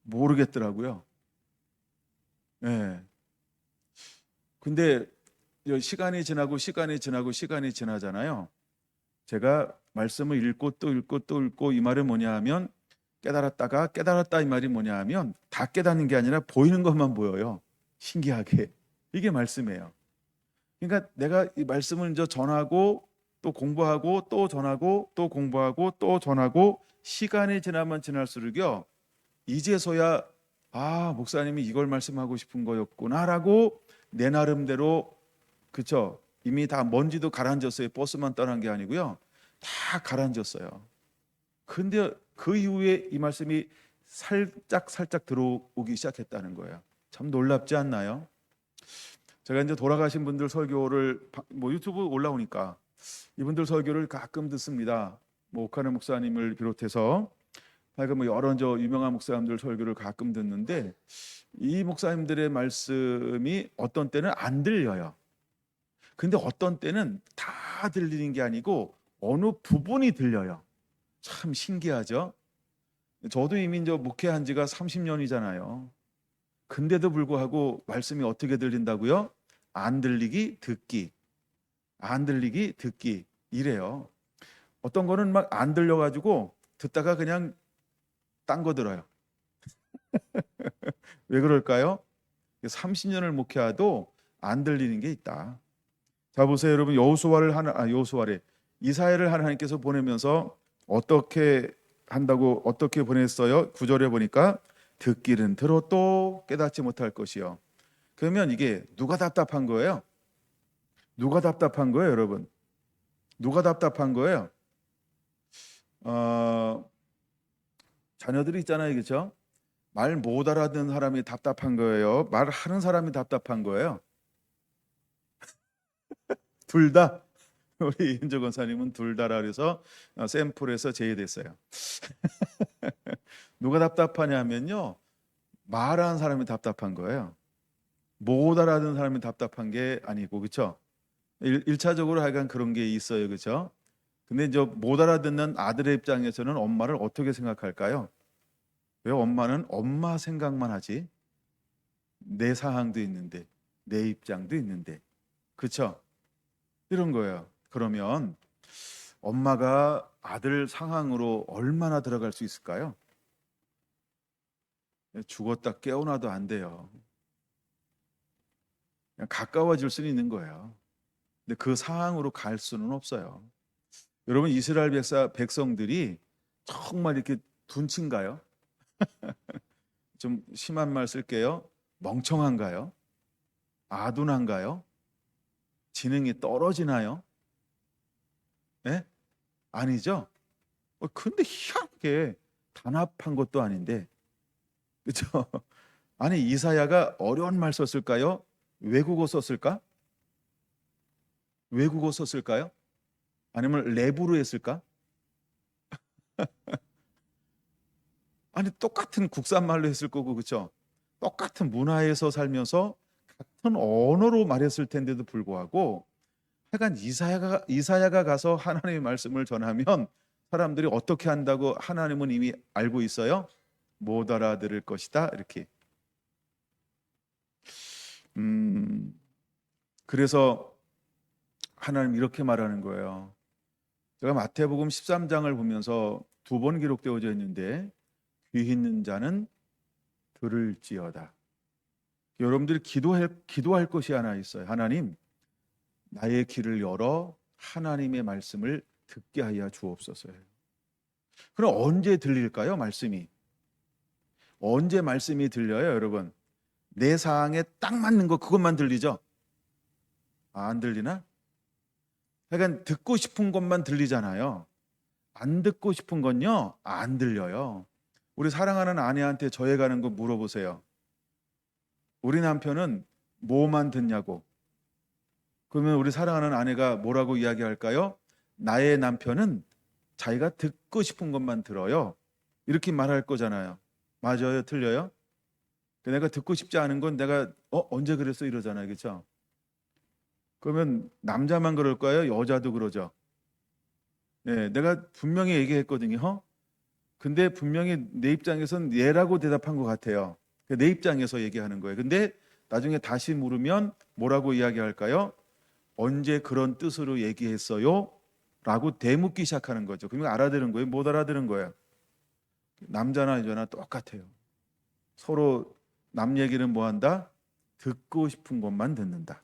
모르겠더라고요. 네. 근데 시간이 지나잖아요. 제가 말씀을 읽고 또 읽고 이 말은 뭐냐 하면 깨달았다 이 말이 뭐냐 하면 다 깨닫는 게 아니라 보이는 것만 보여요. 신기하게. 이게 말씀이에요. 그러니까 내가 이 말씀을 이제 전하고 또 공부하고 또 전하고 또 공부하고 또 전하고 시간이 지나면 지날수록요 이제서야 목사님이 이걸 말씀하고 싶은 거였구나라고 내 나름대로 그쵸 이미 다 먼지도 가라앉았어요. 버스만 떠난 게 아니고요 다 가라앉았어요. 근데 그 이후에 이 말씀이 살짝 들어오기 시작했다는 거예요. 참 놀랍지 않나요? 제가 이제 돌아가신 분들 설교를 유튜브 올라오니까 이분들 설교를 가끔 듣습니다. 오카네 목사님을 비롯해서 여러 유명한 목사님들 설교를 가끔 듣는데 이 목사님들의 말씀이 어떤 때는 안 들려요. 근데 어떤 때는 다 들리는 게 아니고 어느 부분이 들려요. 참 신기하죠? 저도 이미 목회한 지가 30년이잖아요. 근데도 불구하고 말씀이 어떻게 들린다고요? 안 들리기 듣기. 안 들리기 듣기 이래요. 어떤 거는 막 안 들려가지고 듣다가 그냥 딴 거 들어요. 왜 그럴까요? 30년을 목회해도 안 들리는 게 있다. 자 보세요 여러분 이사야를 하나님께서 보내면서 어떻게 보냈어요? 9절에 보니까 듣기는 들어도 깨닫지 못할 것이요. 그러면 이게 누가 답답한 거예요? 누가 답답한 거예요 여러분? 누가 답답한 거예요? 어, 자녀들이 있잖아요, 그렇죠? 말 못 알아듣는 사람이 답답한 거예요. 말하는 사람이 답답한 거예요. 둘 다. 우리 윤조 권사님은 둘 다라 그래서 샘플에서 제외됐어요. 누가 답답하냐면요, 말하는 사람이 답답한 거예요. 못 알아듣는 사람이 답답한 게 아니고, 그렇죠? 일차적으로 하여간 그런 게 있어요, 그렇죠? 근데 이제 못 알아듣는 아들의 입장에서는 엄마를 어떻게 생각할까요? 왜 엄마는 엄마 생각만 하지? 내 상황도 있는데, 내 입장도 있는데, 그렇죠? 이런 거예요. 그러면 엄마가 아들 상황으로 얼마나 들어갈 수 있을까요? 죽었다 깨어나도 안 돼요. 그냥 가까워질 수는 있는 거예요. 근데 그 상황으로 갈 수는 없어요. 여러분, 이스라엘 백성들이 정말 이렇게 둔친가요? 좀 심한 말 쓸게요. 멍청한가요? 아둔한가요? 지능이 떨어지나요? 예? 아니죠? 근데 희한하게 단합한 것도 아닌데, 그렇죠? 아니, 이사야가 어려운 말 썼을까요? 외국어 썼을까? 외국어 썼을까요? 아니면 랩으로 했을까? 아니, 똑같은 국산말로 했을 거고, 그렇죠? 똑같은 문화에서 살면서 같은 언어로 말했을 텐데도 불구하고, 하여간 이사야가 가서 하나님의 말씀을 전하면 사람들이 어떻게 한다고 하나님은 이미 알고 있어요. 못 알아들을 것이다, 이렇게. 음, 그래서 하나님 이렇게 말하는 거예요. 제가 마태복음 13장을 보면서 두 번 기록되어져 있는데, 귀 있는 자는 들을지어다. 여러분들이 기도할 것이 하나 있어요. 하나님, 나의 귀를 열어 하나님의 말씀을 듣게 하여 주옵소서. 그럼 언제 들릴까요? 말씀이. 언제 말씀이 들려요, 여러분? 내 상황에 딱 맞는 거 그것만 들리죠? 안 들리나? 그러니까 듣고 싶은 것만 들리잖아요. 안 듣고 싶은 건요, 안 들려요. 우리 사랑하는 아내한테 저에 가는 거 물어보세요. 우리 남편은 뭐만 듣냐고. 그러면 우리 사랑하는 아내가 뭐라고 이야기할까요? 나의 남편은 자기가 듣고 싶은 것만 들어요. 이렇게 말할 거잖아요. 맞아요? 틀려요? 내가 듣고 싶지 않은 건 내가 언제 그랬어? 이러잖아요. 그렇죠? 그러면 남자만 그럴까요? 여자도 그러죠. 네, 내가 분명히 얘기했거든요. 근데 분명히 내 입장에선 얘라고 대답한 것 같아요. 내 입장에서 얘기하는 거예요. 근데 나중에 다시 물으면 뭐라고 이야기할까요? 언제 그런 뜻으로 얘기했어요? 라고 되묻기 시작하는 거죠. 그러면 알아들은 거예요? 못 알아들은 거예요? 남자나 여자나 똑같아요. 서로 남 얘기는 뭐 한다? 듣고 싶은 것만 듣는다.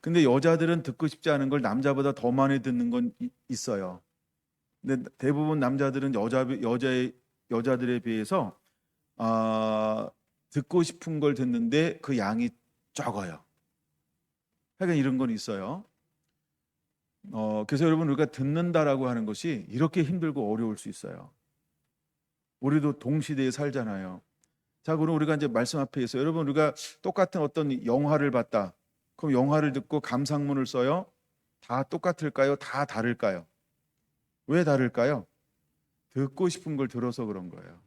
근데 여자들은 듣고 싶지 않은 걸 남자보다 더 많이 듣는 건 있어요. 근데 대부분 남자들은 여자들에 비해서 듣고 싶은 걸 듣는데 그 양이 적어요. 하여간 이런 건 있어요. 그래서 여러분, 우리가 듣는다라고 하는 것이 이렇게 힘들고 어려울 수 있어요. 우리도 동시대에 살잖아요. 자, 그럼 우리가 이제 말씀 앞에 있어요. 여러분, 우리가 똑같은 어떤 영화를 봤다. 그럼 영화를 듣고 감상문을 써요. 다 똑같을까요? 다 다를까요? 왜 다를까요? 듣고 싶은 걸 들어서 그런 거예요.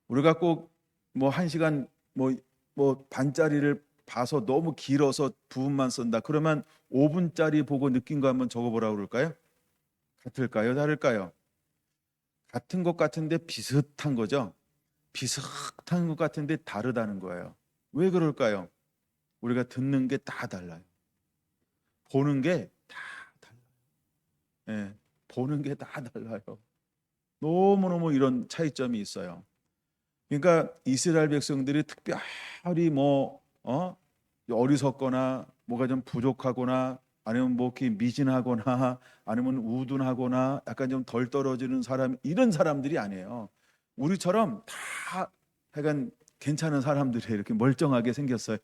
우리가 꼭 뭐 한 시간 뭐 반짜리를 봐서 너무 길어서 부분만 쓴다. 그러면 5분짜리 보고 느낀 거 한번 적어보라고 그럴까요? 같을까요? 다를까요? 같은 것 같은데 비슷한 거죠. 비슷한 것 같은데 다르다는 거예요. 왜 그럴까요? 우리가 듣는 게 다 달라요. 보는 게 다 달라요. 예, 보는 게 다 달라요. 너무너무 이런 차이점이 있어요. 그러니까 이스라엘 백성들이 특별히 어리석거나 뭐가 좀 부족하거나 아니면 뭐 이렇게 미진하거나 아니면 우둔하거나 약간 좀 덜 떨어지는 사람, 이런 사람들이 아니에요. 우리처럼 다 약간 괜찮은 사람들이 이렇게 멀쩡하게 생겼어요.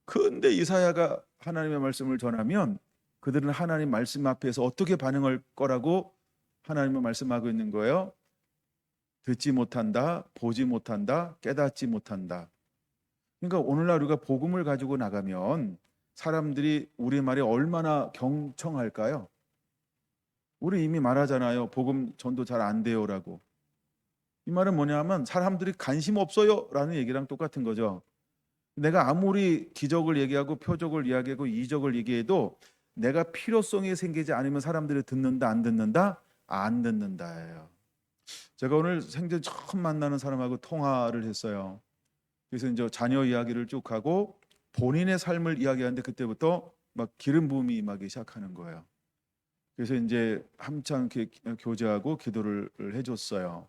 근데 이사야가 하나님의 말씀을 전하면 그들은 하나님 말씀 앞에서 어떻게 반응할 거라고 하나님은 말씀하고 있는 거예요. 듣지 못한다, 보지 못한다, 깨닫지 못한다. 그러니까 오늘날 우리가 복음을 가지고 나가면 사람들이 우리 말에 얼마나 경청할까요? 우리 이미 말하잖아요. 복음 전도 잘 안 돼요라고. 이 말은 뭐냐면 사람들이 관심 없어요라는 얘기랑 똑같은 거죠. 내가 아무리 기적을 얘기하고 표적을 이야기하고 이적을 얘기해도 내가 필요성이 생기지 않으면 사람들이 듣는다 안 듣는다? 안 듣는다예요. 제가 오늘 생전 처음 만나는 사람하고 통화를 했어요. 그래서 이제 자녀 이야기를 쭉 하고 본인의 삶을 이야기하는데 그때부터 막 기름 부음이 임하기 시작하는 거예요. 그래서 이제 한참 이렇게 교제하고 기도를 해줬어요.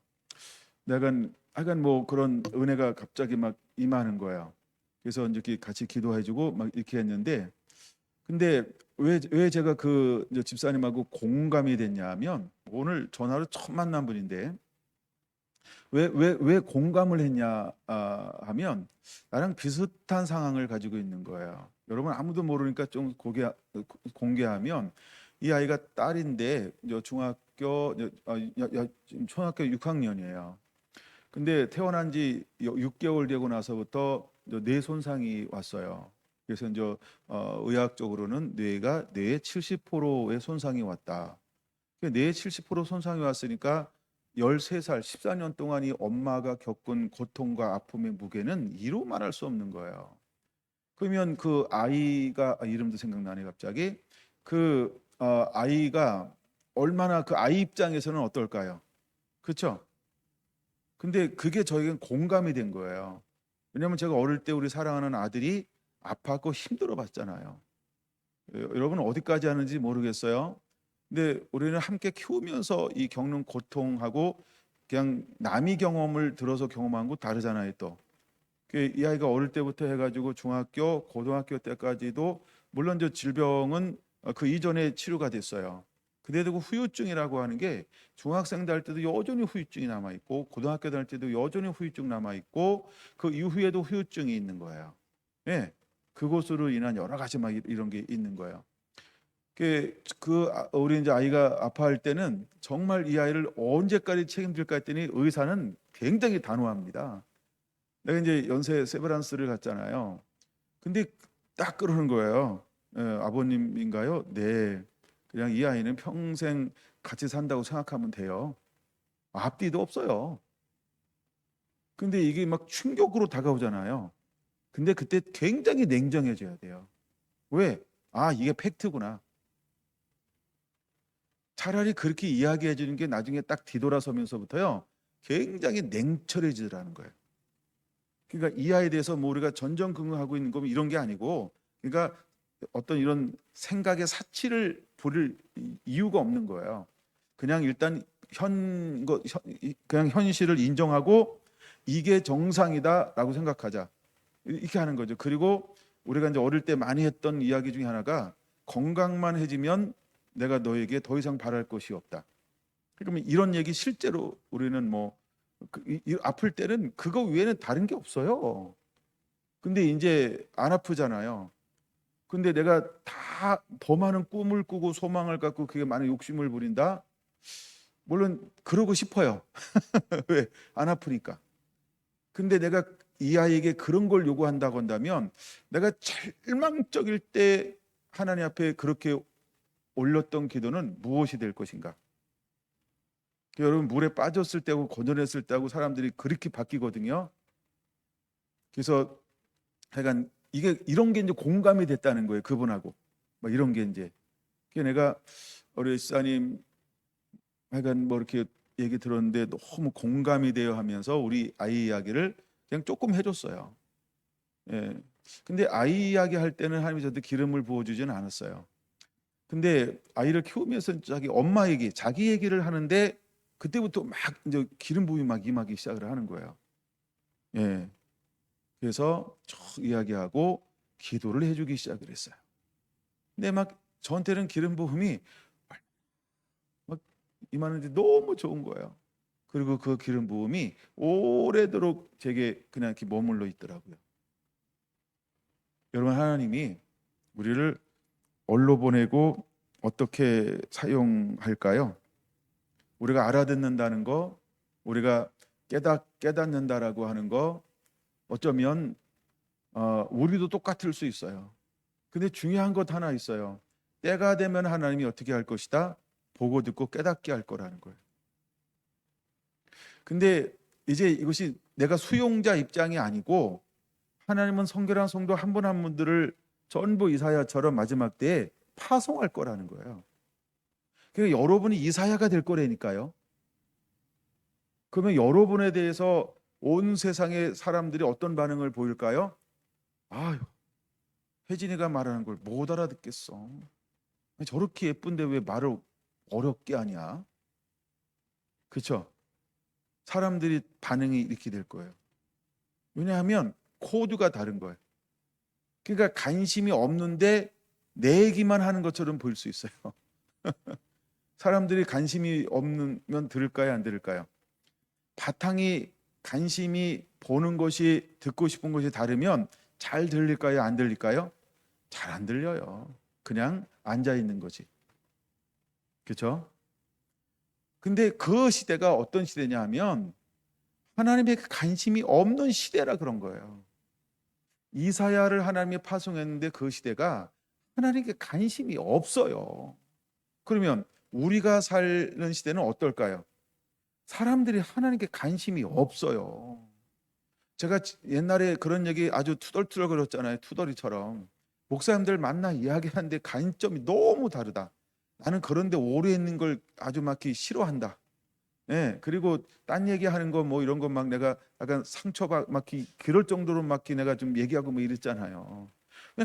내가 하여간 뭐 그런 은혜가 갑자기 막 임하는 거예요. 그래서 이제 같이 기도해주고 막 이렇게 했는데, 근데 왜 제가 그 이제 집사님하고 공감이 됐냐면 오늘 전화로 처음 만난 분인데 왜 공감을 했냐 하면 나랑 비슷한 상황을 가지고 있는 거예요. 여러분 아무도 모르니까 좀 공개하면 이 아이가 딸인데 중학교 지금 초등학교 6학년이에요. 근데 태어난 지 6개월 되고 나서부터 뇌 손상이 왔어요. 그래서 이제 의학적으로는 뇌에 70%의 손상이 왔다. 뇌에 70% 손상이 왔으니까 13살, 14년 동안 이 엄마가 겪은 고통과 아픔의 무게는 이루 말할 수 없는 거예요. 그러면 그 아이가 이름도 생각나네 갑자기. 그 아이가 얼마나 그 아이 입장에서는 어떨까요? 그렇죠? 근데 그게 저에겐 공감이 된 거예요. 왜냐하면 제가 어릴 때 우리 사랑하는 아들이 아팠고 힘들어 봤잖아요. 여러분 어디까지 하는지 모르겠어요. 근데 우리는 함께 키우면서 이 겪는 고통하고 그냥 남이 경험을 들어서 경험한 거 다르잖아요. 또 이 아이가 어릴 때부터 해가지고 중학교, 고등학교 때까지도 물론 저 질병은 그 이전에 치료가 됐어요. 그래도 그 후유증이라고 하는 게 중학생 될 때도 여전히 후유증이 남아 있고 고등학교 다닐 때도 여전히 후유증 남아 있고 그 이후에도 후유증이 있는 거예요. 예, 그것으로 인한 여러 가지 막 이런 게 있는 거예요. 우리 이제 아이가 아파할 때는 정말 이 아이를 언제까지 책임질까 했더니 의사는 굉장히 단호합니다. 내가 이제 연세 세브란스를 갔잖아요. 근데 딱 그러는 거예요. 아버님인가요? 네. 그냥 이 아이는 평생 같이 산다고 생각하면 돼요. 앞뒤도 없어요. 근데 이게 막 충격으로 다가오잖아요. 근데 그때 굉장히 냉정해져야 돼요. 왜? 아, 이게 팩트구나. 차라리 그렇게 이야기해 주는 게 나중에 딱 뒤돌아서면서부터요. 굉장히 냉철해지더라는 거예요. 그러니까 이 아이에 대해서 뭐 우리가 전전긍긍하고 있는 거면 이런 게 아니고, 그러니까 어떤 이런 생각의 사치를 부릴 이유가 없는 거예요. 그냥 일단 그냥 현실을 인정하고 이게 정상이다라고 생각하자. 이렇게 하는 거죠. 그리고 우리가 이제 어릴 때 많이 했던 이야기 중에 하나가 건강만 해지면 내가 너에게 더 이상 바랄 것이 없다. 그러면 이런 얘기 실제로 우리는 뭐 아플 때는 그거 외에는 다른 게 없어요. 근데 이제 안 아프잖아요. 근데 내가 다 더 많은 꿈을 꾸고 소망을 갖고 그게 많은 욕심을 부린다. 물론 그러고 싶어요. 왜? 안 아프니까. 근데 내가 이 아이에게 그런 걸 요구한다고 한다면 내가 절망적일 때 하나님 앞에 그렇게 올렸던 기도는 무엇이 될 것인가? 여러분 물에 빠졌을 때하고 건져냈을 때하고 사람들이 그렇게 바뀌거든요. 그래서 하여간 이게 이런 게 이제 공감이 됐다는 거예요. 그분하고 막 이런 게 이제 내가 우리 집사님 하여간 뭐 이렇게 얘기 들었는데 너무 공감이 되어 하면서 우리 아이 이야기를 그냥 조금 해줬어요. 예. 근데 아이 이야기 할 때는 하나님이 저한테 기름을 부어주지는 않았어요. 근데 아이를 키우면서 자기 얘기를 하는데 그때부터 막 이제 기름 부음이 막 임하기 시작을 하는 거예요. 예. 그래서 쭉 이야기하고 기도를 해주기 시작을 했어요. 근데 막 저한테는 기름 부음이 막 임하는데 너무 좋은 거예요. 그리고 그 기름 부음이 오래도록 제게 그냥 이렇게 머물러 있더라고요. 여러분 하나님이 우리를 뭘로 보내고 어떻게 사용할까요? 우리가 알아듣는다는 거, 우리가 깨닫는다라고 하는 거, 어쩌면 우리도 똑같을 수 있어요. 근데 중요한 것 하나 있어요. 때가 되면 하나님이 어떻게 할 것이다? 보고 듣고 깨닫게 할 거라는 거예요. 근데 이제 이것이 내가 수용자 입장이 아니고, 하나님은 성결한 성도 한 분 한 분들을 전부 이사야처럼 마지막 때에 파송할 거라는 거예요. 그러니까 여러분이 이사야가 될 거라니까요. 그러면 여러분에 대해서 온 세상의 사람들이 어떤 반응을 보일까요? 아유, 혜진이가 말하는 걸 못 알아듣겠어. 저렇게 예쁜데 왜 말을 어렵게 하냐? 그렇죠? 사람들이 반응이 이렇게 될 거예요. 왜냐하면 코드가 다른 거예요. 그러니까 관심이 없는데 내 얘기만 하는 것처럼 보일 수 있어요. 사람들이 관심이 없으면 들을까요, 안 들을까요? 바탕이 관심이 보는 것이, 듣고 싶은 것이 다르면 잘 들릴까요, 안 들릴까요? 잘 안 들려요. 그냥 앉아 있는 거지. 그렇죠? 근데 그 시대가 어떤 시대냐 하면 하나님의 관심이 없는 시대라 그런 거예요. 이사야를 하나님이 파송했는데 그 시대가 하나님께 관심이 없어요. 그러면 우리가 사는 시대는 어떨까요? 사람들이 하나님께 관심이 없어요. 제가 옛날에 그런 얘기 아주 투덜투덜 거렸잖아요. 투덜이처럼. 목사님들 만나 이야기하는데 관점이 너무 다르다. 나는 그런데 오래 있는 걸 아주 막 싫어한다. 예, 그리고 딴 얘기하는 거 뭐 이런 거 막 내가 약간 상처받기 그럴 정도로 막 내가 좀 얘기하고 뭐 이랬잖아요.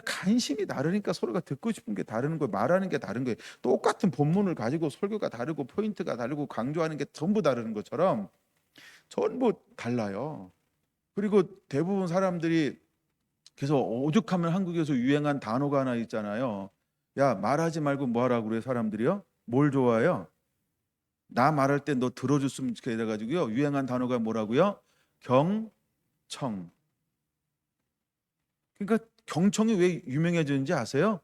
관심이 다르니까 서로가 듣고 싶은 게 다른 거예요. 말하는 게 다른 거예요. 똑같은 본문을 가지고 설교가 다르고 포인트가 다르고 강조하는 게 전부 다른 것처럼 전부 달라요. 그리고 대부분 사람들이 그래서 오죽하면 한국에서 유행한 단어가 하나 있잖아요. 야, 말하지 말고 뭐 하라고 그래 사람들이요? 뭘 좋아해요? 나 말할 때 너 들어줬으면 좋겠다 해가지고요. 유행한 단어가 뭐라고요? 경청. 그러니까 경청이 왜 유명해졌는지 아세요?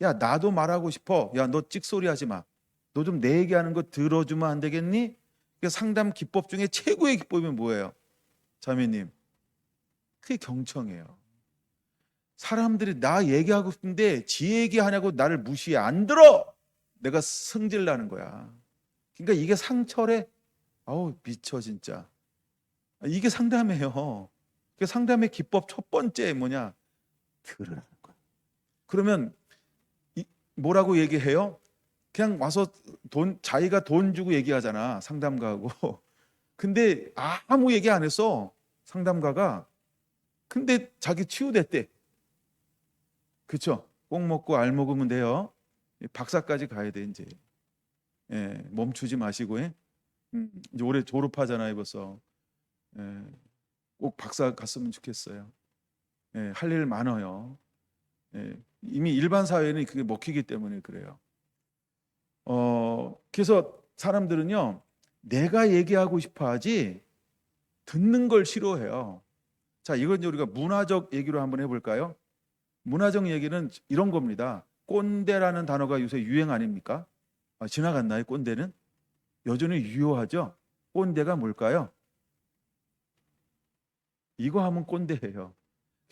야, 나도 말하고 싶어. 야, 너 찍소리 하지 마. 너 좀 내 얘기하는 거 들어주면 안 되겠니? 그러니까 상담 기법 중에 최고의 기법이 뭐예요? 자매님, 그게 경청이에요. 사람들이 나 얘기하고 싶은데 지 얘기하냐고 나를 무시해. 안 들어. 내가 승질 나는 거야. 그러니까 이게 상철에 아우 미쳐 진짜. 이게 상담이에요. 그 상담의 기법 첫 번째 뭐냐? 들으라는 거야. 그러면 뭐라고 얘기해요? 그냥 와서 자기가 돈 주고 얘기하잖아, 상담가하고. 근데 아무 얘기 안 했어, 상담가가. 근데 자기 치유됐대. 그쵸? 꼭 먹고 알 먹으면 돼요. 박사까지 가야 돼 이제. 예, 멈추지 마시고. 이제 올해 졸업하잖아요 벌써. 예, 꼭 박사 갔으면 좋겠어요. 예, 할 일 많아요. 예, 이미 일반 사회는 그게 먹히기 때문에 그래요. 그래서 사람들은요, 내가 얘기하고 싶어 하지 듣는 걸 싫어해요. 자, 이건 이제 우리가 문화적 얘기로 한번 해볼까요? 문화적 얘기는 이런 겁니다. 꼰대라는 단어가 요새 유행 아닙니까? 지나갔나요, 꼰대는? 여전히 유효하죠? 꼰대가 뭘까요? 이거 하면 꼰대예요.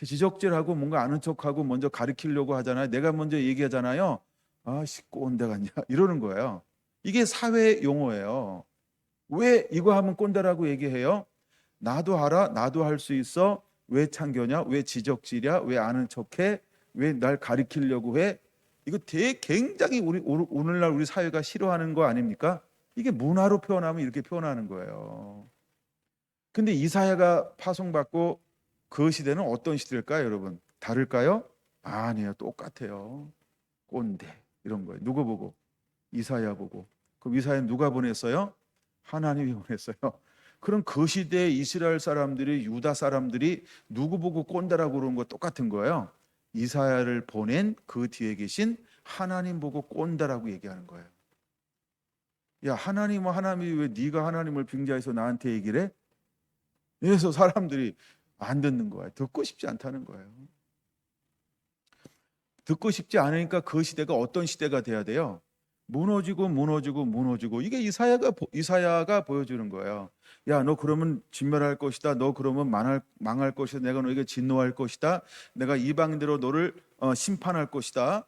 지적질하고 뭔가 아는 척하고 먼저 가리키려고 하잖아요. 내가 먼저 얘기하잖아요. 아씨 꼰대 같냐 이러는 거예요. 이게 사회 용어예요. 왜 이거 하면 꼰대라고 얘기해요? 나도 알아, 나도 할 수 있어. 왜 참견냐? 왜 지적질이야? 왜 아는 척해? 왜 날 가리키려고 해? 이거 굉장히 오늘날 우리 사회가 싫어하는 거 아닙니까? 이게 문화로 표현하면 이렇게 표현하는 거예요. 근데 이사야가 파송받고 그 시대는 어떤 시대일까요, 여러분? 다를까요? 아니에요. 똑같아요. 꼰대 이런 거예요. 누구 보고? 이사야 보고. 그럼 이사야 누가 보냈어요? 하나님이 보냈어요. 그럼 그 시대에 이스라엘 사람들이, 유다 사람들이 누구 보고 꼰대라고 그러는 거 똑같은 거예요. 이사야를 보낸 그 뒤에 계신 하나님 보고 꼰대라고 얘기하는 거예요. 야, 하나님이 왜 네가 하나님을 빙자해서 나한테 얘기를 해? 그래서 사람들이 안 듣는 거예요. 듣고 싶지 않다는 거예요. 듣고 싶지 않으니까 그 시대가 어떤 시대가 돼야 돼요? 무너지고 무너지고 무너지고. 이게 이사야가 보여주는 거예요. 야, 너 그러면 진멸할 것이다. 너 그러면 망할 것이다. 내가 너에게 진노할 것이다. 내가 이방인대로 너를 심판할 것이다.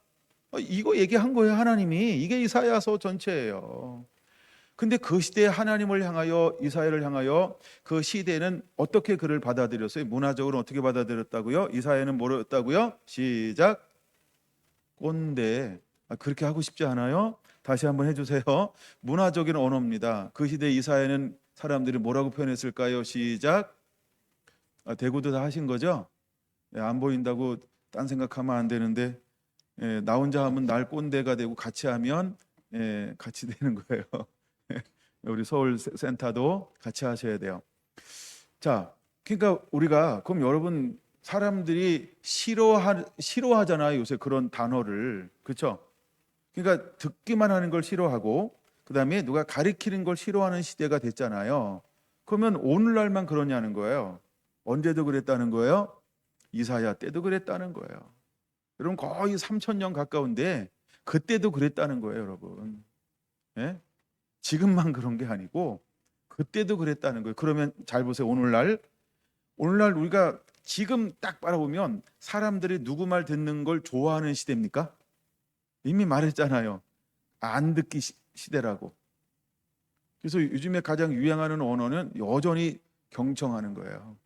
이거 얘기한 거예요, 하나님이. 이게 이사야서 전체예요. 근데 그 시대에 하나님을 향하여, 이사야를 향하여 그 시대는 어떻게 그를 받아들였어요? 문화적으로 어떻게 받아들였다고요? 이사야는 뭐였다고요? 시작. 꼰대. 그렇게 하고 싶지 않아요? 다시 한번 해주세요. 문화적인 언어입니다. 그 시대 이사야는 사람들이 뭐라고 표현했을까요? 시작. 대구도 다 하신 거죠? 안 보인다고 딴 생각하면 안 되는데, 나 혼자 하면 날 꼰대가 되고 같이 하면 같이 되는 거예요. 우리 서울 센터도 같이 하셔야 돼요. 자, 그러니까 우리가 그럼 여러분 사람들이 싫어하잖아요. 요새 그런 단어를. 그렇죠? 그러니까 듣기만 하는 걸 싫어하고 그다음에 누가 가리키는 걸 싫어하는 시대가 됐잖아요. 그러면 오늘날만 그러냐는 거예요. 언제도 그랬다는 거예요? 이사야 때도 그랬다는 거예요. 여러분 거의 3,000년 가까운데 그때도 그랬다는 거예요, 여러분. 예? 지금만 그런 게 아니고 그때도 그랬다는 거예요. 그러면 잘 보세요. 오늘날 우리가 지금 딱 바라보면 사람들이 누구 말 듣는 걸 좋아하는 시대입니까? 이미 말했잖아요. 안 듣기 시대라고. 그래서 요즘에 가장 유행하는 언어는 여전히 경청하는 거예요.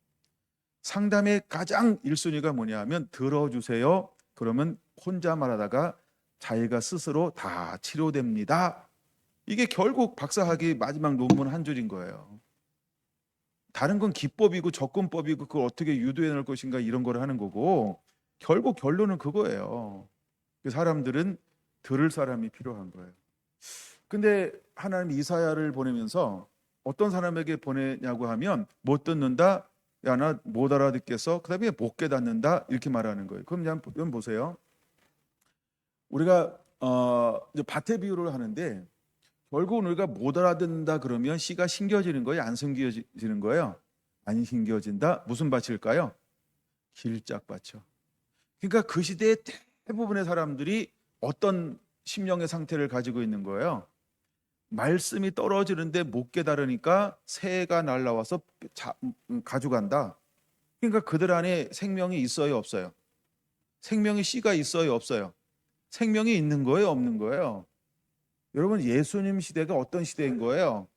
상담의 가장 1순위가 뭐냐면 들어주세요. 그러면 혼자 말하다가 자기가 스스로 다 치료됩니다. 이게 결국 박사학위 마지막 논문 한 줄인 거예요. 다른 건 기법이고 접근법이고 그걸 어떻게 유도해 놓을 것인가 이런 걸 하는 거고 결국 결론은 그거예요. 사람들은 들을 사람이 필요한 거예요. 근데 하나님 이사야를 보내면서 어떤 사람에게 보내냐고 하면 못 듣는다. 야, 나 못 알아듣겠어. 그다음에 못 깨닫는다. 이렇게 말하는 거예요. 그럼 한번 보세요. 우리가 이제 밭의 비유를 하는데 결국은 우리가 못 알아듣는다 그러면 씨가 심겨지는 거예요? 안 심겨지는 거예요? 안 심겨진다. 무슨 밭일까요? 길짝밭이요. 그러니까 그 시대의 대부분의 사람들이 어떤 심령의 상태를 가지고 있는 거예요? 말씀이 떨어지는데 못 깨달으니까 새가 날라와서 가져간다. 그러니까 그들 안에 생명이 있어요, 없어요? 생명의 씨가 있어요, 없어요? 생명이 있는 거예요, 없는 거예요? 여러분 예수님 시대가 어떤 시대인 거예요?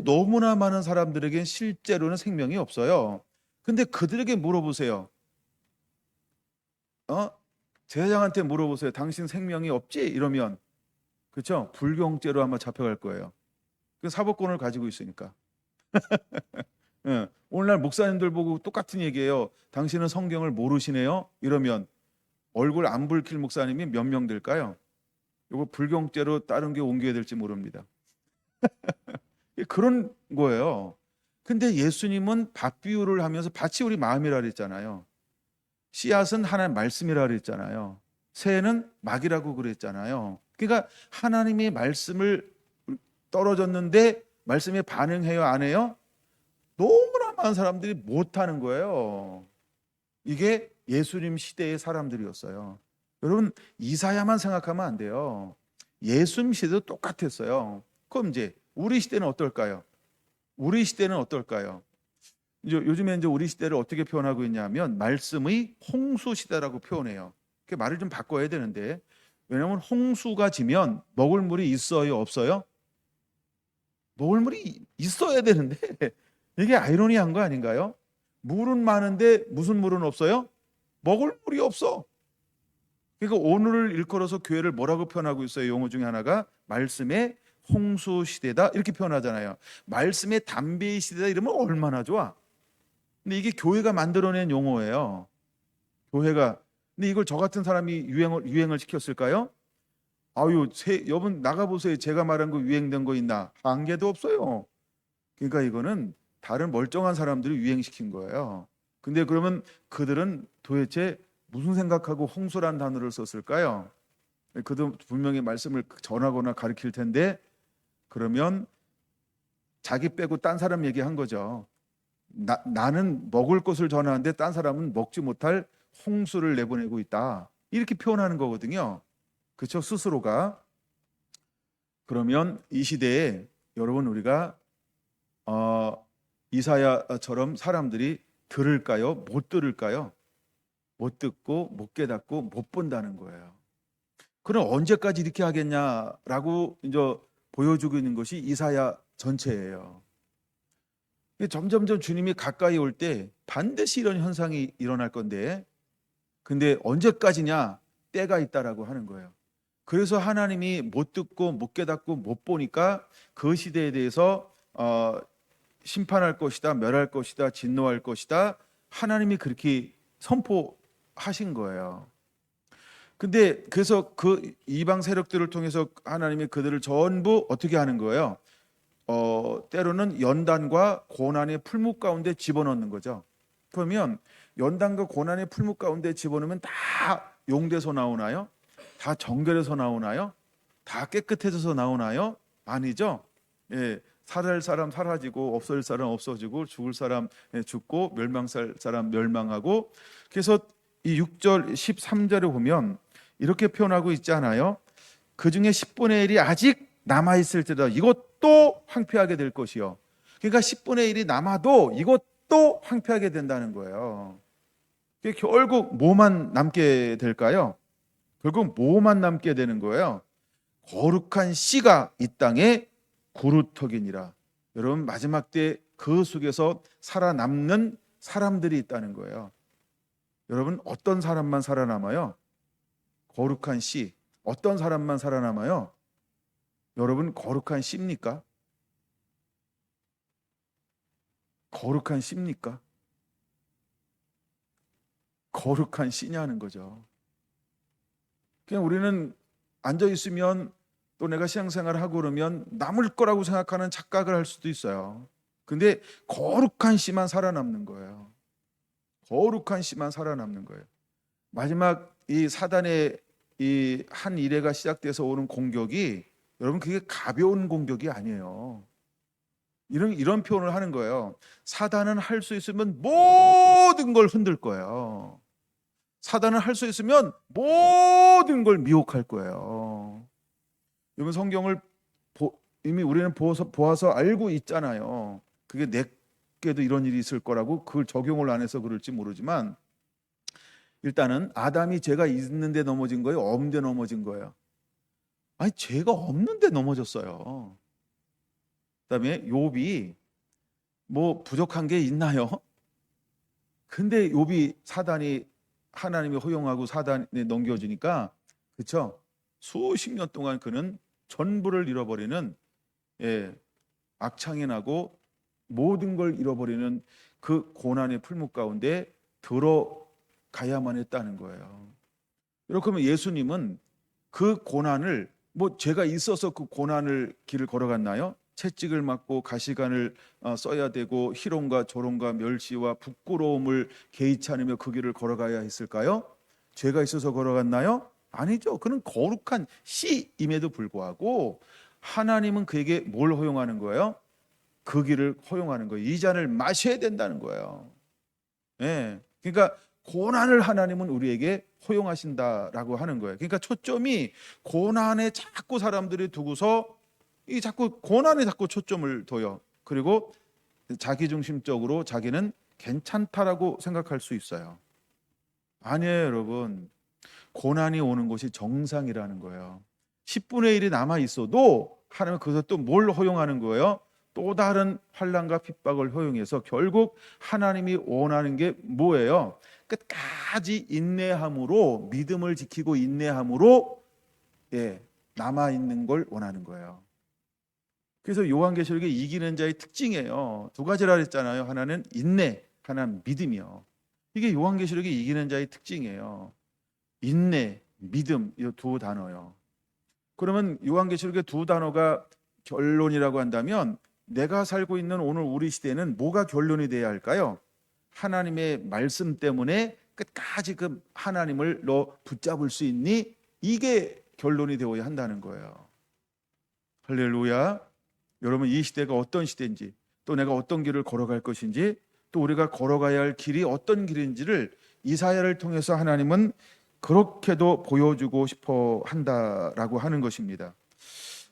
너무나 많은 사람들에겐 실제로는 생명이 없어요. 근데 그들에게 물어보세요. 제사장한테 물어보세요. 당신 생명이 없지? 이러면 그렇죠? 불경죄로 아마 잡혀갈 거예요. 그 사법권을 가지고 있으니까. 예. 오늘날 목사님들 보고 똑같은 얘기예요. 당신은 성경을 모르시네요? 이러면 얼굴 안 붉힐 목사님이 몇 명 될까요? 이거 불경죄로 다른 게 옮겨야 될지 모릅니다. 그런 거예요. 근데 예수님은 밭 비유를 하면서 밭이 우리 마음이라 그랬잖아요. 씨앗은 하나님 말씀이라 그랬잖아요. 새는 막이라고 그랬잖아요. 그러니까 하나님의 말씀을 떨어졌는데 말씀에 반응해요, 안 해요? 너무나 많은 사람들이 못하는 거예요. 이게 예수님 시대의 사람들이었어요. 여러분 이사야만 생각하면 안 돼요. 예수님 시대도 똑같았어요. 그럼 이제 우리 시대는 어떨까요? 우리 시대는 어떨까요? 요즘에 이제 우리 시대를 어떻게 표현하고 있냐면 말씀의 홍수 시대라고 표현해요. 그 말을 좀 바꿔야 되는데 왜냐하면 홍수가 지면 먹을 물이 있어요, 없어요? 먹을 물이 있어야 되는데 이게 아이러니한 거 아닌가요? 물은 많은데 무슨 물은 없어요? 먹을 물이 없어. 그러니까 오늘을 일컬어서 교회를 뭐라고 표현하고 있어요? 용어 중에 하나가 말씀의 홍수 시대다 이렇게 표현하잖아요. 말씀의 담배 시대다 이러면 얼마나 좋아. 근데 이게 교회가 만들어낸 용어예요. 교회가. 근데 이걸 저 같은 사람이 유행을 시켰을까요? 아유, 여러분 나가보세요. 제가 말한 거 유행된 거 있나? 한 개도 없어요. 그러니까 이거는 다른 멀쩡한 사람들이 유행시킨 거예요. 근데 그러면 그들은 도대체 무슨 생각하고 홍수란 단어를 썼을까요? 그들 분명히 말씀을 전하거나 가르칠 텐데 그러면 자기 빼고 딴 사람 얘기한 거죠. 나는 먹을 것을 전하는데 딴 사람은 먹지 못할 홍수를 내보내고 있다. 이렇게 표현하는 거거든요. 그렇죠? 스스로가. 그러면 이 시대에 여러분 우리가 이사야처럼 사람들이 들을까요? 못 들을까요? 못 듣고 못 깨닫고 못 본다는 거예요. 그럼 언제까지 이렇게 하겠냐라고 이제 보여주고 있는 것이 이사야 전체예요. 점점점 주님이 가까이 올 때 반드시 이런 현상이 일어날 건데, 근데 언제까지냐? 때가 있다라고 하는 거예요. 그래서 하나님이 못 듣고 못 깨닫고 못 보니까 그 시대에 대해서 심판할 것이다, 멸할 것이다, 진노할 것이다, 하나님이 그렇게 선포하신 거예요. 근데 그래서 그 이방 세력들을 통해서 하나님이 그들을 전부 어떻게 하는 거예요? 때로는 연단과 고난의 풀무 가운데 집어넣는 거죠. 그러면 연단과 고난의 풀무 가운데 집어넣으면 다 용돼서 나오나요? 다 정결해서 나오나요? 다 깨끗해져서 나오나요? 아니죠. 예, 살아날 사람 사라지고 없어질 사람 없어지고 죽을 사람 죽고 멸망할 사람 멸망하고. 그래서 이 6절 13절에 보면 이렇게 표현하고 있지 않아요? 그 중에 10분의 1이 아직 남아있을지라도 이것도 황폐하게 될 것이요. 그러니까 10분의 1이 남아도 이것도 황폐하게 된다는 거예요. 결국 뭐만 남게 될까요? 결국 뭐만 남게 되는 거예요? 거룩한 씨가 이 땅에 구루터기니라. 여러분 마지막 때 그 속에서 살아남는 사람들이 있다는 거예요. 여러분 어떤 사람만 살아남아요? 거룩한 씨. 어떤 사람만 살아남아요? 여러분 거룩한 씨입니까? 거룩한 씨입니까? 거룩한 씨냐는 거죠. 그냥 우리는 앉아 있으면 또 내가 신앙생활을 하고 그러면 남을 거라고 생각하는 착각을 할 수도 있어요. 근데 거룩한 씨만 살아남는 거예요. 거룩한 씨만 살아남는 거예요. 마지막 이 사단의 이 한 일회가 시작돼서 오는 공격이 여러분 그게 가벼운 공격이 아니에요. 이런 표현을 하는 거예요. 사단은 할 수 있으면 모든 걸 흔들 거예요. 사단은 할 수 있으면 모든 걸 미혹할 거예요. 여러분 성경을 이미 우리는 보아서 알고 있잖아요. 그게 내게도 이런 일이 있을 거라고 그걸 적용을 안 해서 그럴지 모르지만 일단은 아담이 죄가 있는데 넘어진 거예요? 없는데 넘어진 거예요? 아니 죄가 없는데 넘어졌어요. 그다음에 욥이 뭐 부족한 게 있나요? 근데 욥이 사단이 하나님이 허용하고 사단에 넘겨주니까 그렇죠? 수십 년 동안 그는 전부를 잃어버리는 악창이 나고 모든 걸 잃어버리는 그 고난의 풀무 가운데 들어가야만 했다는 거예요. 이렇게 하면 예수님은 그 고난을 뭐 죄가 있어서 그 고난을 길을 걸어갔나요? 채찍을 맞고 가시관을 써야 되고 희롱과 조롱과 멸시와 부끄러움을 개의치 않으며 그 길을 걸어가야 했을까요? 죄가 있어서 걸어갔나요? 아니죠. 그는 거룩한 씨임에도 불구하고 하나님은 그에게 뭘 허용하는 거예요? 그 길을 허용하는 거예요. 이 잔을 마셔야 된다는 거예요. 예. 그러니까 고난을 하나님은 우리에게 허용하신다라고 하는 거예요. 그러니까 초점이 고난에 자꾸 사람들이 두고서 이 자꾸 고난에 자꾸 초점을 둬요. 그리고 자기중심적으로 자기는 괜찮다라고 생각할 수 있어요. 아니에요, 여러분. 고난이 오는 것이 정상이라는 거예요. 10분의 1이 남아 있어도 하나님은 거기서 또 뭘 허용하는 거예요? 또 다른 환난과 핍박을 허용해서 결국 하나님이 원하는 게 뭐예요? 끝까지 인내함으로 믿음을 지키고 인내함으로 남아 있는 걸 원하는 거예요. 그래서 요한계시록에 이기는 자의 특징이에요. 두 가지라 그랬잖아요. 하나는 인내, 하나는 믿음이요. 이게 요한계시록에 이기는 자의 특징이에요. 인내, 믿음 이 두 단어요. 그러면 요한계시록의 두 단어가 결론이라고 한다면 내가 살고 있는 오늘 우리 시대는 뭐가 결론이 돼야 할까요? 하나님의 말씀 때문에 끝까지 그 하나님을 너 붙잡을 수 있니? 이게 결론이 되어야 한다는 거예요. 할렐루야. 여러분 이 시대가 어떤 시대인지 또 내가 어떤 길을 걸어갈 것인지 또 우리가 걸어가야 할 길이 어떤 길인지를 이사야를 통해서 하나님은 그렇게도 보여주고 싶어 한다라고 하는 것입니다.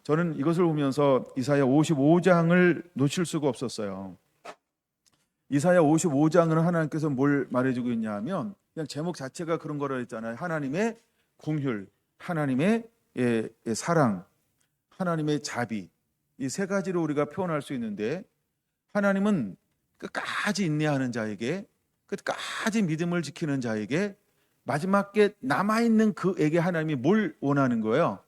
저는 이것을 보면서 이사야 55장을 놓칠 수가 없었어요. 이사야 55장은 하나님께서 뭘 말해주고 있냐 하면 그냥 제목 자체가 그런 거라 했잖아요. 하나님의 긍휼, 하나님의 사랑, 하나님의 자비, 이 세 가지로 우리가 표현할 수 있는데, 하나님은 끝까지 인내하는 자에게, 끝까지 믿음을 지키는 자에게, 마지막에 남아있는 그에게 하나님이 뭘 원하는 거예요?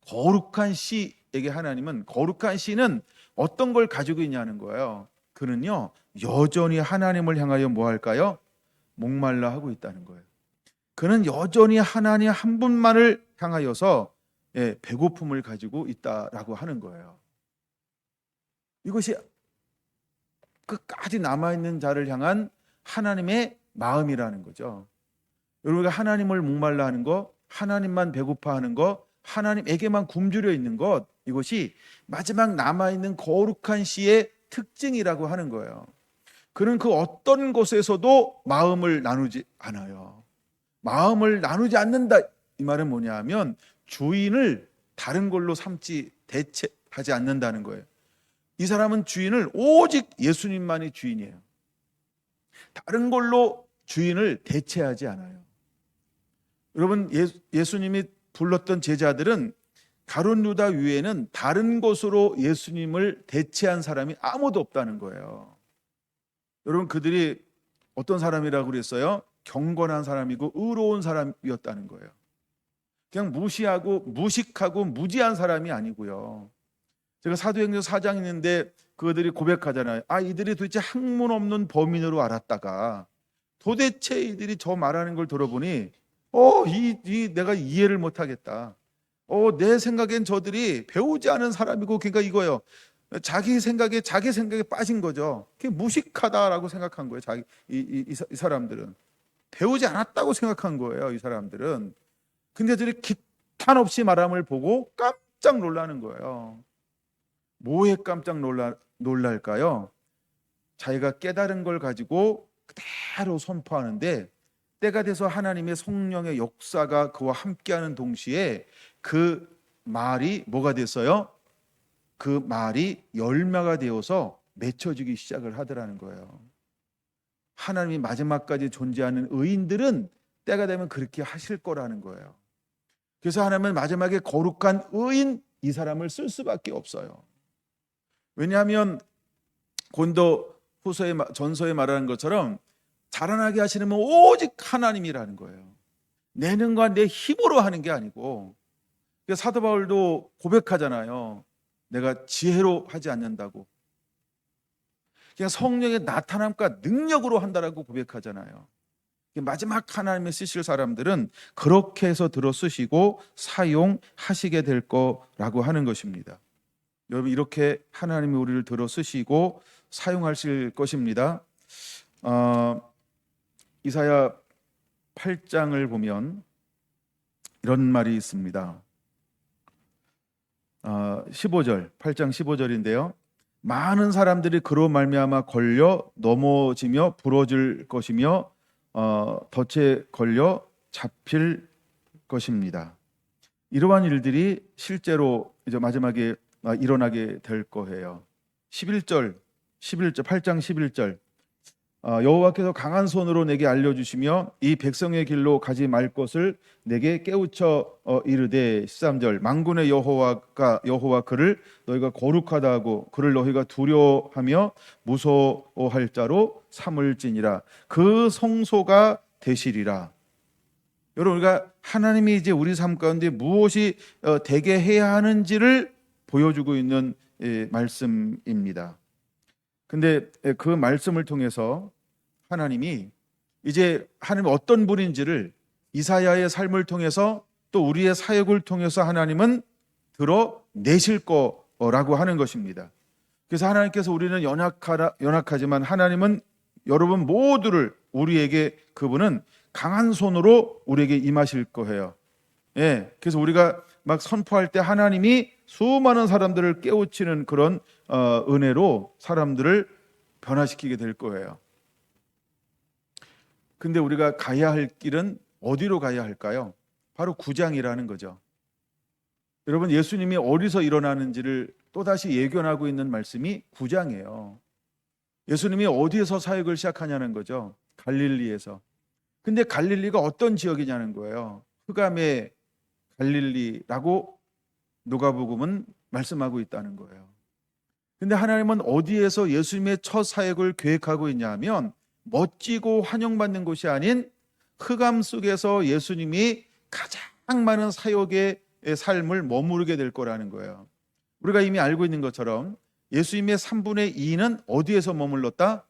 거룩한 씨에게 하나님은, 거룩한 씨는 어떤 걸 가지고 있냐는 거예요. 그는요 여전히 하나님을 향하여 뭐 할까요? 목말라 하고 있다는 거예요. 그는 여전히 하나님 한 분만을 향하여서 배고픔을 가지고 있다라고 하는 거예요. 이것이 끝까지 남아있는 자를 향한 하나님의 마음이라는 거죠. 여러분가 하나님을 목말라 하는 것, 하나님만 배고파하는 것, 하나님에게만 굶주려 있는 것, 이것이 마지막 남아있는 거룩한 씨의 특징이라고 하는 거예요. 그는 그 어떤 곳에서도 마음을 나누지 않아요. 마음을 나누지 않는다, 이 말은 뭐냐 하면 주인을 다른 걸로 삼지 대체하지 않는다는 거예요. 이 사람은 주인을 오직 예수님만이 주인이에요. 다른 걸로 주인을 대체하지 않아요. 여러분, 예수님이 불렀던 제자들은 가룟 유다 위에는 다른 곳으로 예수님을 대체한 사람이 아무도 없다는 거예요. 여러분, 그들이 어떤 사람이라고 그랬어요? 경건한 사람이고 의로운 사람이었다는 거예요. 그냥 무시하고 무식하고 무지한 사람이 아니고요. 제가 사도행전 4장 있는데 그들이 고백하잖아요. 이들이 도대체 학문 없는 범인으로 알았다가 도대체 이들이 저 말하는 걸 들어보니 내가 이해를 못하겠다. 내 생각엔 저들이 배우지 않은 사람이고, 그러니까 이거예요. 자기 생각에 빠진 거죠. 그게 무식하다라고 생각한 거예요. 이 사람들은 배우지 않았다고 생각한 거예요. 이 사람들은. 근데 저들이 기탄 없이 말함을 보고 깜짝 놀라는 거예요. 뭐에 깜짝 놀랄까요? 자기가 깨달은 걸 가지고 그대로 선포하는데, 때가 돼서 하나님의 성령의 역사가 그와 함께하는 동시에 그 말이 뭐가 됐어요? 그 말이 열매가 되어서 맺혀지기 시작을 하더라는 거예요. 하나님이 마지막까지 존재하는 의인들은 때가 되면 그렇게 하실 거라는 거예요. 그래서 하나님은 마지막에 거룩한 의인, 이 사람을 쓸 수밖에 없어요. 왜냐하면 고린도 전서에 말하는 것처럼 자라나게 하시는 분 오직 하나님이라는 거예요. 내 능과 내 힘으로 하는 게 아니고, 사도 바울도 고백하잖아요. 내가 지혜로 하지 않는다고. 그냥 성령의 나타남과 능력으로 한다라고 고백하잖아요. 마지막 하나님의 쓰실 사람들은 그렇게 해서 들어 쓰시고 사용하시게 될 거라고 하는 것입니다. 여러분, 이렇게 하나님이 우리를 들어 쓰시고 사용하실 것입니다. 이사야 8장을 보면 이런 말이 있습니다. 8장 15절인데요. 많은 사람들이 그로 말미암아 걸려 넘어지며 부러질 것이며 덫에 걸려 잡힐 것입니다. 이러한 일들이 실제로 이제 마지막에 일어나게 될 거예요. 8장 11절 여호와께서 강한 손으로 내게 알려주시며 이 백성의 길로 가지 말 것을 내게 깨우쳐 이르되 13절 만군의 여호와 그를 너희가 거룩하다 하고 그를 너희가 두려워하며 무서워할 자로 삼을지니라. 그 성소가 되시리라. 여러분, 우리가 하나님이 이제 우리 삶 가운데 무엇이 되게 해야 하는지를 보여주고 있는 말씀입니다. 근데 그 말씀을 통해서 하나님이 이제 하나님 어떤 분인지를 이사야의 삶을 통해서 또 우리의 사역을 통해서 하나님은 드러내실 거라고 하는 것입니다. 그래서 하나님께서 우리는 연약하지만 하나님은 여러분 모두를 우리에게 그분은 강한 손으로 우리에게 임하실 거예요. 그래서 우리가 막 선포할 때 하나님이 수많은 사람들을 깨우치는 그런 은혜로 사람들을 변화시키게 될 거예요. 근데 우리가 가야 할 길은 어디로 가야 할까요? 바로 구장이라는 거죠. 여러분, 예수님이 어디서 일어나는지를 또다시 예견하고 있는 말씀이 구장이에요. 예수님이 어디에서 사역을 시작하냐는 거죠. 갈릴리에서. 근데 갈릴리가 어떤 지역이냐는 거예요. 흑암의 갈릴리라고 누가복음은 말씀하고 있다는 거예요. 근데 하나님은 어디에서 예수님의 첫 사역을 계획하고 있냐 하면 멋지고 환영받는 곳이 아닌 흑암 속에서 예수님이 가장 많은 사역의 삶을 머무르게 될 거라는 거예요. 우리가 이미 알고 있는 것처럼 예수님의 3분의 2는 어디에서 머물렀다?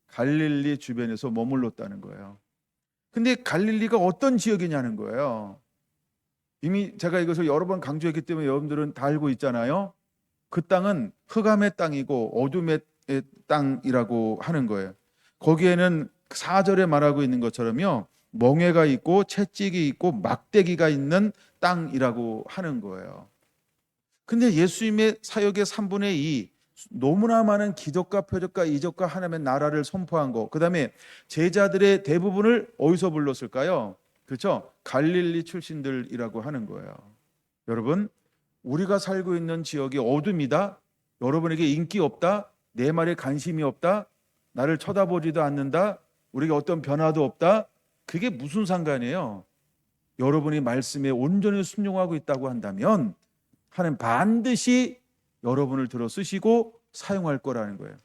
갈릴리 주변에서 머물렀다는 거예요. 근데 갈릴리가 어떤 지역이냐는 거예요. 이미 제가 이것을 여러 번 강조했기 때문에 여러분들은 다 알고 있잖아요. 그 땅은 흑암의 땅이고 어둠의 땅이라고 하는 거예요. 거기에는 4절에 말하고 있는 것처럼요, 멍에가 있고 채찍이 있고 막대기가 있는 땅이라고 하는 거예요. 근데 예수님의 사역의 3분의 2, 너무나 많은 기적과 표적과 이적과 하나님의 나라를 선포한 거, 그 다음에 제자들의 대부분을 어디서 불렀을까요? 그렇죠? 갈릴리 출신들이라고 하는 거예요. 여러분, 우리가 살고 있는 지역이 어둠이다, 여러분에게 인기 없다, 내 말에 관심이 없다, 나를 쳐다보지도 않는다, 우리가 어떤 변화도 없다, 그게 무슨 상관이에요? 여러분이 말씀에 온전히 순종하고 있다고 한다면 하나님 반드시 여러분을 들어 쓰시고 사용할 거라는 거예요.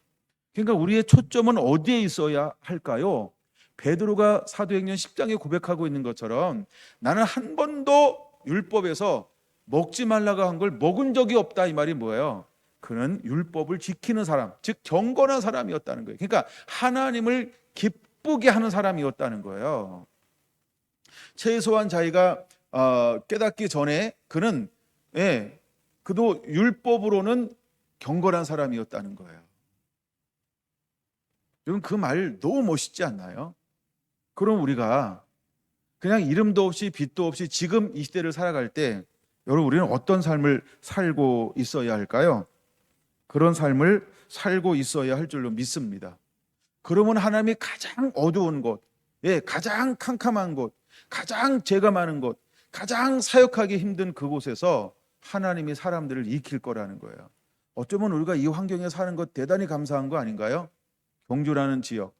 그러니까 우리의 초점은 어디에 있어야 할까요? 베드로가 사도행전 10장에 고백하고 있는 것처럼 나는 한 번도 율법에서 먹지 말라고 한 걸 먹은 적이 없다, 이 말이 뭐예요? 그는 율법을 지키는 사람, 즉 경건한 사람이었다는 거예요. 그러니까 하나님을 기쁘게 하는 사람이었다는 거예요. 최소한 자기가 깨닫기 전에 그는 그도 율법으로는 경건한 사람이었다는 거예요. 여러분, 그 말 너무 멋있지 않나요? 그럼 우리가 그냥 이름도 없이 빛도 없이 지금 이 시대를 살아갈 때 여러분, 우리는 어떤 삶을 살고 있어야 할까요? 그런 삶을 살고 있어야 할 줄로 믿습니다. 그러면 하나님이 가장 어두운 곳, 가장 캄캄한 곳, 가장 죄가 많은 곳, 가장 사역하기 힘든 그곳에서 하나님이 사람들을 익힐 거라는 거예요. 어쩌면 우리가 이 환경에 사는 것 대단히 감사한 거 아닌가요? 경주라는 지역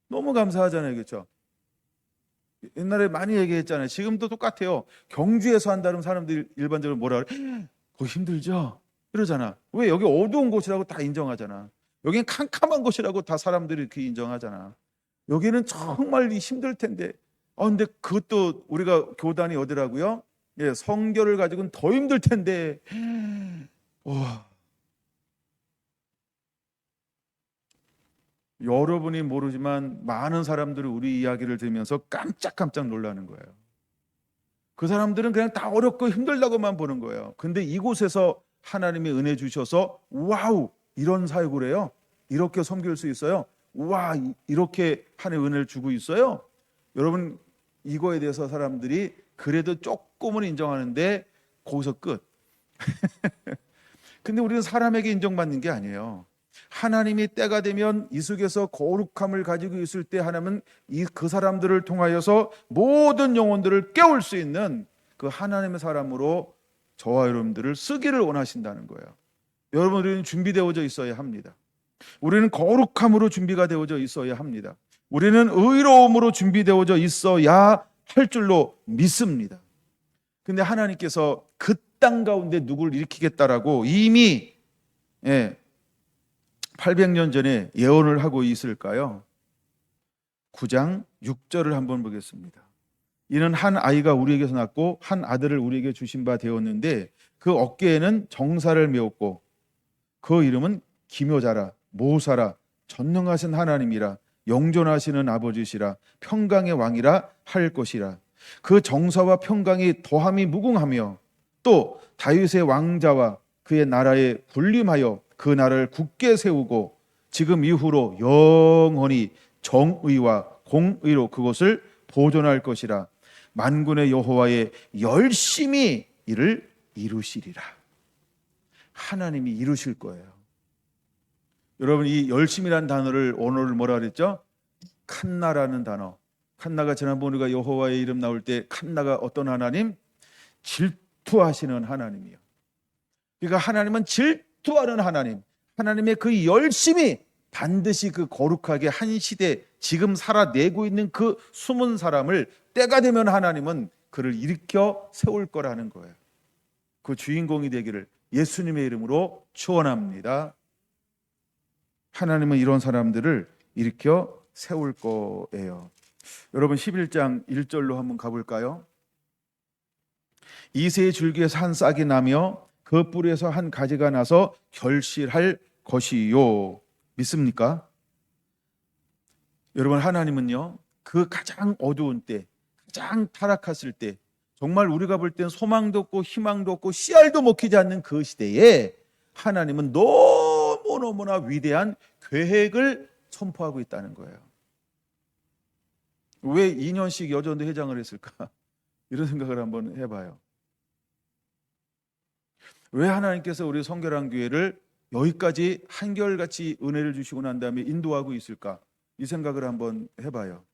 너무 감사하잖아요, 그렇죠? 옛날에 많이 얘기했잖아요. 지금도 똑같아요. 경주에서 한다는 사람들이 일반적으로 뭐라 그래? 거기 힘들죠? 이러잖아. 왜? 여기 어두운 곳이라고 다 인정하잖아. 여기는 캄캄한 곳이라고 다 사람들이 이렇게 인정하잖아. 여기는 정말 힘들 텐데. 근데 그것도 우리가 교단이 어디라고요? 성결을 가지고는 더 힘들 텐데. 와. 여러분이 모르지만 많은 사람들이 우리 이야기를 들으면서 깜짝깜짝 놀라는 거예요. 그 사람들은 그냥 다 어렵고 힘들다고만 보는 거예요. 근데 이곳에서 하나님이 은혜 주셔서 와우, 이런 사역을 해요? 이렇게 섬길 수 있어요? 와, 이렇게 하나님의 은혜를 주고 있어요? 여러분, 이거에 대해서 사람들이 그래도 조금은 인정하는데 거기서 끝. 근데 우리는 사람에게 인정받는 게 아니에요. 하나님이 때가 되면 이 속에서 거룩함을 가지고 있을 때 하나님은 그 사람들을 통하여서 모든 영혼들을 깨울 수 있는 그 하나님의 사람으로 저와 여러분들을 쓰기를 원하신다는 거예요. 여러분, 우리는 준비되어져 있어야 합니다. 우리는 거룩함으로 준비가 되어져 있어야 합니다. 우리는 의로움으로 준비되어져 있어야 할 줄로 믿습니다. 근데 하나님께서 그 땅 가운데 누구를 일으키겠다라고 이미 800년 전에 예언을 하고 있을까요? 9장 6절을 한번 보겠습니다. 이는 한 아이가 우리에게서 낳고 한 아들을 우리에게 주신 바 되었는데 그 어깨에는 정사를 메었고 그 이름은 기묘자라, 모사라, 전능하신 하나님이라, 영존하시는 아버지시라, 평강의 왕이라 할 것이라. 그 정사와 평강이 더함이 무궁하며 또 다윗의 왕자와 그의 나라에 군림하여 그 나라를 굳게 세우고 지금 이후로 영원히 정의와 공의로 그것을 보존할 것이라. 만군의 여호와의 열심히 이를 이루시리라. 하나님이 이루실 거예요. 여러분, 이 열심이라는 단어를 오늘 뭐라 그랬죠? 칸나라는 단어. 칸나가 지난번 우리가 여호와의 이름 나올 때 칸나가 어떤 하나님? 질투하시는 하나님이요. 그러니까 하나님은 질투하는 하나님. 하나님의 그 열심이 반드시 그 거룩하게 한 시대 지금 살아내고 있는 그 숨은 사람을 때가 되면 하나님은 그를 일으켜 세울 거라는 거예요. 그 주인공이 되기를 예수님의 이름으로 축원합니다. 하나님은 이런 사람들을 일으켜 세울 거예요. 여러분 11장 1절로 한번 가볼까요? 이새의 줄기에서 한 싹이 나며 그 뿌리에서 한 가지가 나서 결실할 것이요. 믿습니까? 여러분 하나님은요 그 가장 어두운 때, 가장 타락했을 때, 정말 우리가 볼 땐 소망도 없고 희망도 없고 씨알도 먹히지 않는 그 시대에 하나님은 너무너무나 위대한 계획을 선포하고 있다는 거예요. 왜 2년씩 여전도 회장을 했을까? 이런 생각을 한번 해봐요. 왜 하나님께서 우리 성결한 교회를 여기까지 한결같이 은혜를 주시고 난 다음에 인도하고 있을까? 이 생각을 한번 해봐요.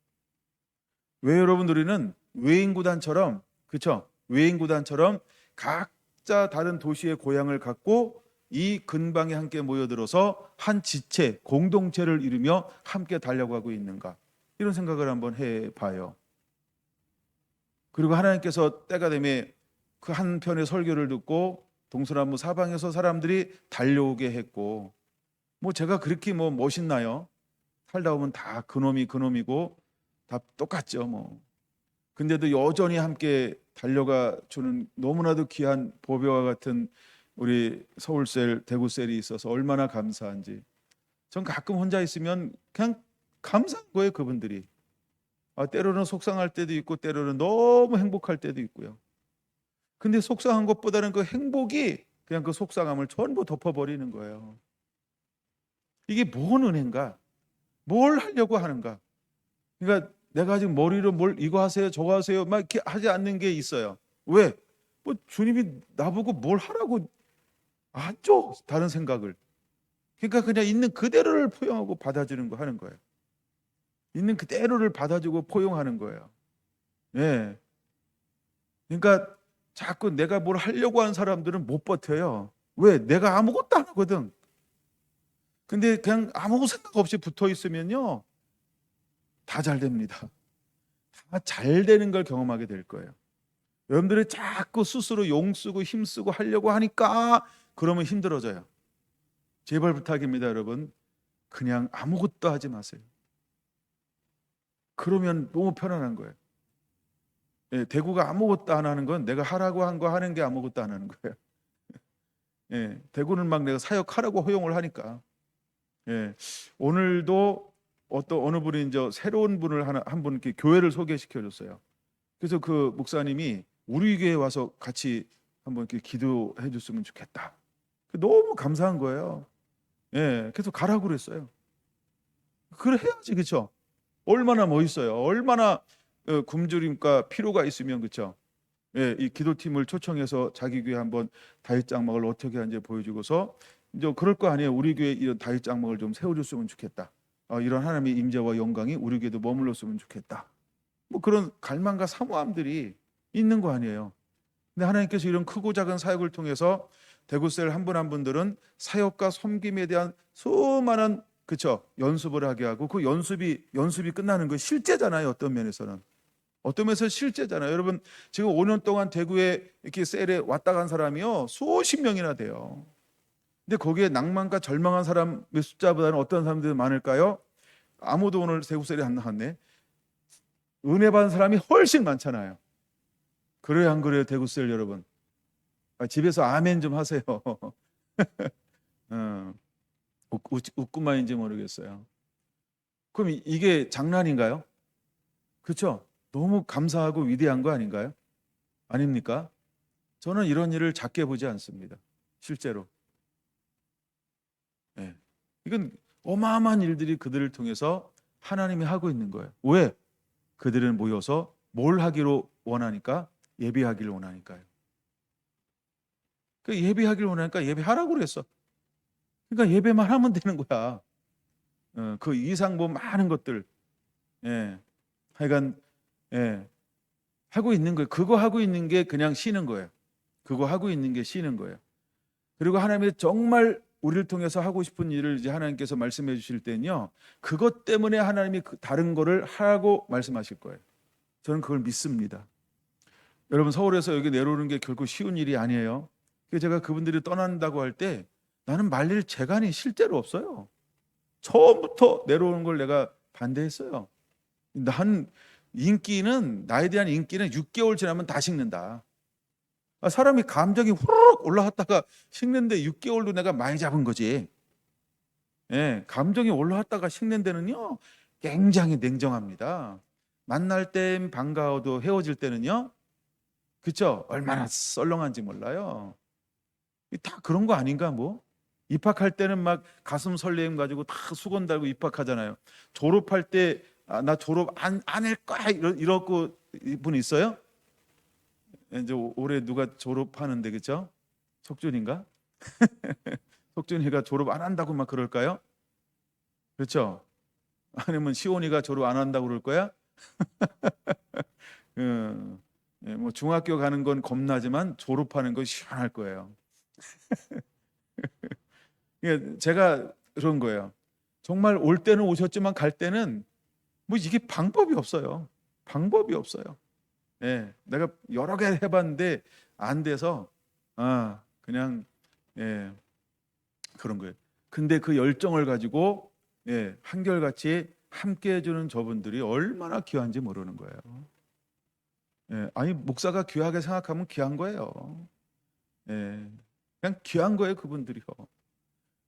왜 여러분 우리는 외인구단처럼, 그렇죠? 외인구단처럼 각자 다른 도시의 고향을 갖고 이 근방에 함께 모여들어서 한 지체, 공동체를 이루며 함께 달려가고 있는가? 이런 생각을 한번 해봐요. 그리고 하나님께서 때가 되면 그 한편의 설교를 듣고 동서남북 사방에서 사람들이 달려오게 했고, 뭐 제가 그렇게 뭐 멋있나요? 살다 보면 다 그놈이 그놈이고 다 똑같죠 뭐. 근데도 여전히 함께 달려가 주는 너무나도 귀한 보배와 같은 우리 서울셀, 대구셀이 있어서 얼마나 감사한지. 전 가끔 혼자 있으면 그냥 감사한 거예요, 그분들이. 때로는 속상할 때도 있고 때로는 너무 행복할 때도 있고요. 근데 속상한 것보다는 그 행복이 그냥 그 속상함을 전부 덮어버리는 거예요. 이게 뭔 은혜인가? 뭘 하려고 하는가? 그러니까 내가 지금 머리로 뭘 이거 하세요 저거 하세요 막 이렇게 하지 않는 게 있어요. 왜? 뭐 주님이 나보고 뭘 하라고 안 줘, 다른 생각을. 그러니까 그냥 있는 그대로를 포용하고 받아주는 거 하는 거예요. 있는 그대로를 받아주고 포용하는 거예요. 예. 그러니까 자꾸 내가 뭘 하려고 하는 사람들은 못 버텨요. 왜? 내가 아무것도 안 하거든. 근데 그냥 아무 생각 없이 붙어 있으면요 다 잘 됩니다. 다 잘 되는 걸 경험하게 될 거예요. 여러분들이 자꾸 스스로 용쓰고 힘쓰고 하려고 하니까 그러면 힘들어져요. 제발 부탁입니다, 여러분. 그냥 아무것도 하지 마세요. 그러면 너무 편안한 거예요. 예, 대구가 아무것도 안 하는 건 내가 하라고 한 거 하는 게 아무것도 안 하는 거예요. 예, 대구는 막 내가 사역하라고 허용을 하니까. 예, 오늘도 어느 분이 이제 새로운 분을 한 분 이렇게 교회를 소개시켜 줬어요. 그래서 그 목사님이 우리 교회에 와서 같이 한번 이렇게 기도해 줬으면 좋겠다. 너무 감사한 거예요. 예, 그래서 가라고 그랬어요. 그래 해야지, 그렇죠? 얼마나 멋있어요. 얼마나 굶주림과 피로가 있으면, 그렇죠? 예, 이 기도팀을 초청해서 자기 교회 한번 다윗 장막을 어떻게 하는지 보여주고서 이제 그럴 거 아니에요. 우리 교회 이런 다윗 장막을 좀 세워줬으면 좋겠다. 이런 하나님의 임재와 영광이 우리 교회도 머물렀으면 좋겠다. 뭐 그런 갈망과 사모함들이 있는 거 아니에요. 근데 하나님께서 이런 크고 작은 사역을 통해서 대구셀 한 분 한 분들은 사역과 섬김에 대한 수많은, 그렇죠, 연습을 하게 하고 그 연습이 끝나는 거 실제잖아요. 어떤 면에서는 실제잖아요. 여러분 지금 5년 동안 대구에 이렇게 셀에 왔다 간 사람이요 수십 명이나 돼요. 근데 거기에 낭만과 절망한 사람의 숫자보다는 어떤 사람들이 많을까요? 아무도 오늘 대구셀에 안 나왔네. 은혜 받은 사람이 훨씬 많잖아요. 그래요 안 그래요, 대구셀 여러분? 집에서 아멘 좀 하세요. 웃고만인지 모르겠어요. 그럼 이게 장난인가요? 그렇죠? 너무 감사하고 위대한 거 아닌가요? 아닙니까? 저는 이런 일을 작게 보지 않습니다. 실제로. 네. 이건 어마어마한 일들이 그들을 통해서 하나님이 하고 있는 거예요. 왜? 그들은 모여서 뭘 하기로 원하니까? 예배하기를 원하니까요. 그 예배하기를 원하니까 예배하라고 그랬어. 그러니까 예배만 하면 되는 거야. 그 이상 뭐 많은 것들, 예, 하여간 하고 있는 거예요. 그거 하고 있는 게 그냥 쉬는 거예요. 그거 하고 있는 게 쉬는 거예요. 그리고 하나님이 정말 우리를 통해서 하고 싶은 일을 이제 하나님께서 말씀해 주실 때는요, 그것 때문에 하나님이 다른 거를 하라고 말씀하실 거예요. 저는 그걸 믿습니다. 여러분, 서울에서 여기 내려오는 게 결코 쉬운 일이 아니에요. 제가 그분들이 떠난다고 할 때 나는 말릴 재간이 실제로 없어요. 처음부터 내려오는 걸 내가 반대했어요. 나에 대한 인기는 6개월 지나면 다 식는다. 사람이 감정이 후루룩 올라왔다가 식는데 6개월도 내가 많이 잡은 거지. 감정이 올라왔다가 식는 데는요, 굉장히 냉정합니다. 만날 땐 반가워도 헤어질 때는요, 그쵸? 얼마나 썰렁한지 몰라요. 다 그런 거 아닌가 뭐? 입학할 때는 막 가슴 설레임 가지고 다 수건 달고 입학하잖아요. 졸업할 때 나 졸업 안 할 거야 이러고 분 있어요? 이제 올해 누가 졸업하는데, 그죠? 석준인가? 석준이가 졸업 안 한다고 막 그럴까요? 그렇죠? 아니면 시온이가 졸업 안 한다고 그럴 거야? 뭐 중학교 가는 건 겁나지만 졸업하는 건 시원할 거예요. 제가 그런 거예요. 정말 올 때는 오셨지만 갈 때는 뭐 이게 방법이 없어요. 방법이 없어요. 내가 여러 개 해봤는데 안 돼서 그냥 그런 거예요. 근데 그 열정을 가지고 한결같이 함께 해주는 저분들이 얼마나 귀한지 모르는 거예요. 아니, 목사가 귀하게 생각하면 귀한 거예요. 그냥 귀한 거예요, 그분들이요.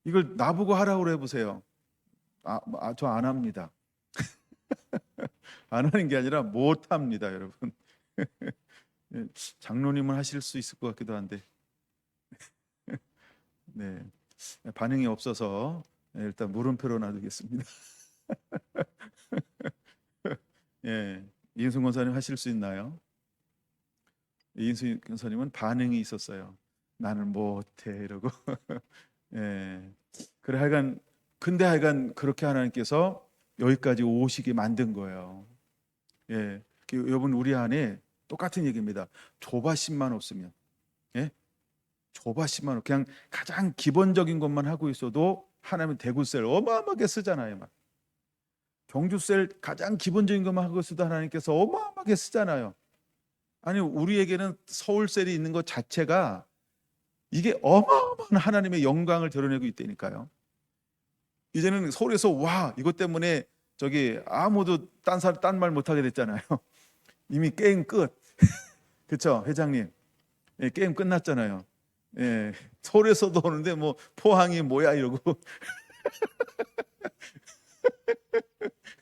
이걸 나보고 하라고 해보세요. 저 안 합니다. 안 하는 게 아니라 못 합니다, 여러분. 장로님은 하실 수 있을 것 같기도 한데, 반응이 없어서 일단 물음표로 놔두겠습니다. 이인순 권사님 하실 수 있나요? 이인순 권사님은 반응이 있었어요. 나는 못해 이러고. 그래 근데 하여간 그렇게 하나님께서 여기까지 오시게 만든 거예요. 여러분, 우리 안에 똑같은 얘기입니다. 조바심만 없으면, 조바심만 그냥 가장 기본적인 것만 하고 있어도 하나님은 대구셀 어마어마하게 쓰잖아요. 막 경주셀 가장 기본적인 것만 하고 있어도 하나님께서 어마어마하게 쓰잖아요. 아니, 우리에게는 서울셀이 있는 것 자체가 이게 어마어마한 하나님의 영광을 드러내고 있다니까요. 이제는 서울에서 와 이것 때문에 저기 아무도 딴 말 못하게 됐잖아요. 이미 게임 끝. 그렇죠, 회장님? 게임 끝났잖아요. 서울에서도 오는데 뭐 포항이 뭐야 이러고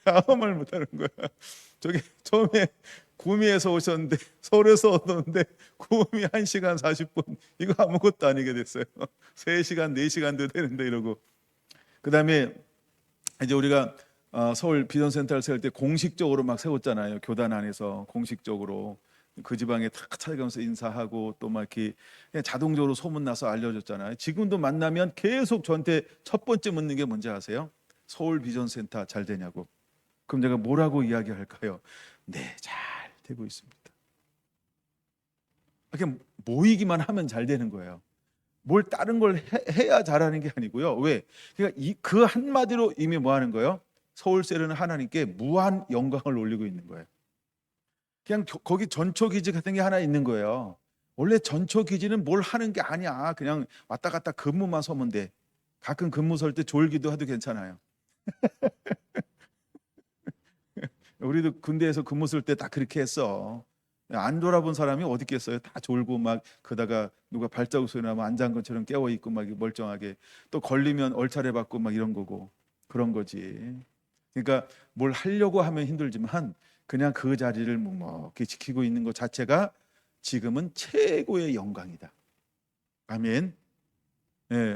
아무 말 못하는 거야. 저기 처음에 구미에서 오셨는데 서울에서 오는데 구미 1시간 40분 이거 아무것도 아니게 됐어요. 3시간 4시간도 되는데 이러고. 그 다음에 이제 우리가 서울 비전센터를 세울 때 공식적으로 막 세웠잖아요. 교단 안에서 공식적으로 그 지방에 탁 찾아가면서 인사하고 또 막 이렇게 그냥 자동적으로 소문나서 알려줬잖아요. 지금도 만나면 계속 저한테 첫 번째 묻는 게 뭔지 아세요? 서울 비전센터 잘 되냐고. 그럼 제가 뭐라고 이야기할까요? 네, 잘 되고 있습니다. 그냥 모이기만 하면 잘 되는 거예요. 뭘 다른 걸 해야 잘하는 게 아니고요. 왜? 그러니까 그 한마디로 이미 뭐 하는 거예요? 서울세르는 하나님께 무한 영광을 올리고 있는 거예요. 그냥 거기 전초기지 같은 게 하나 있는 거예요. 원래 전초기지는 뭘 하는 게 아니야. 그냥 왔다 갔다 근무만 서면 돼. 가끔 근무 설 때 졸기도 해도 괜찮아요. 우리도 군대에서 근무 쓸 때 다 그렇게 했어. 안 돌아본 사람이 어디 있겠어요. 다 졸고 막 그러다가 누가 발자국 소리 나면 안 잔 것처럼 깨어 있고 막 멀쩡하게, 또 걸리면 얼차례 받고 막 이런 거고 그런 거지. 그러니까 뭘 하려고 하면 힘들지만 그냥 그 자리를 묵묵히 지키고 있는 것 자체가 지금은 최고의 영광이다. 아멘.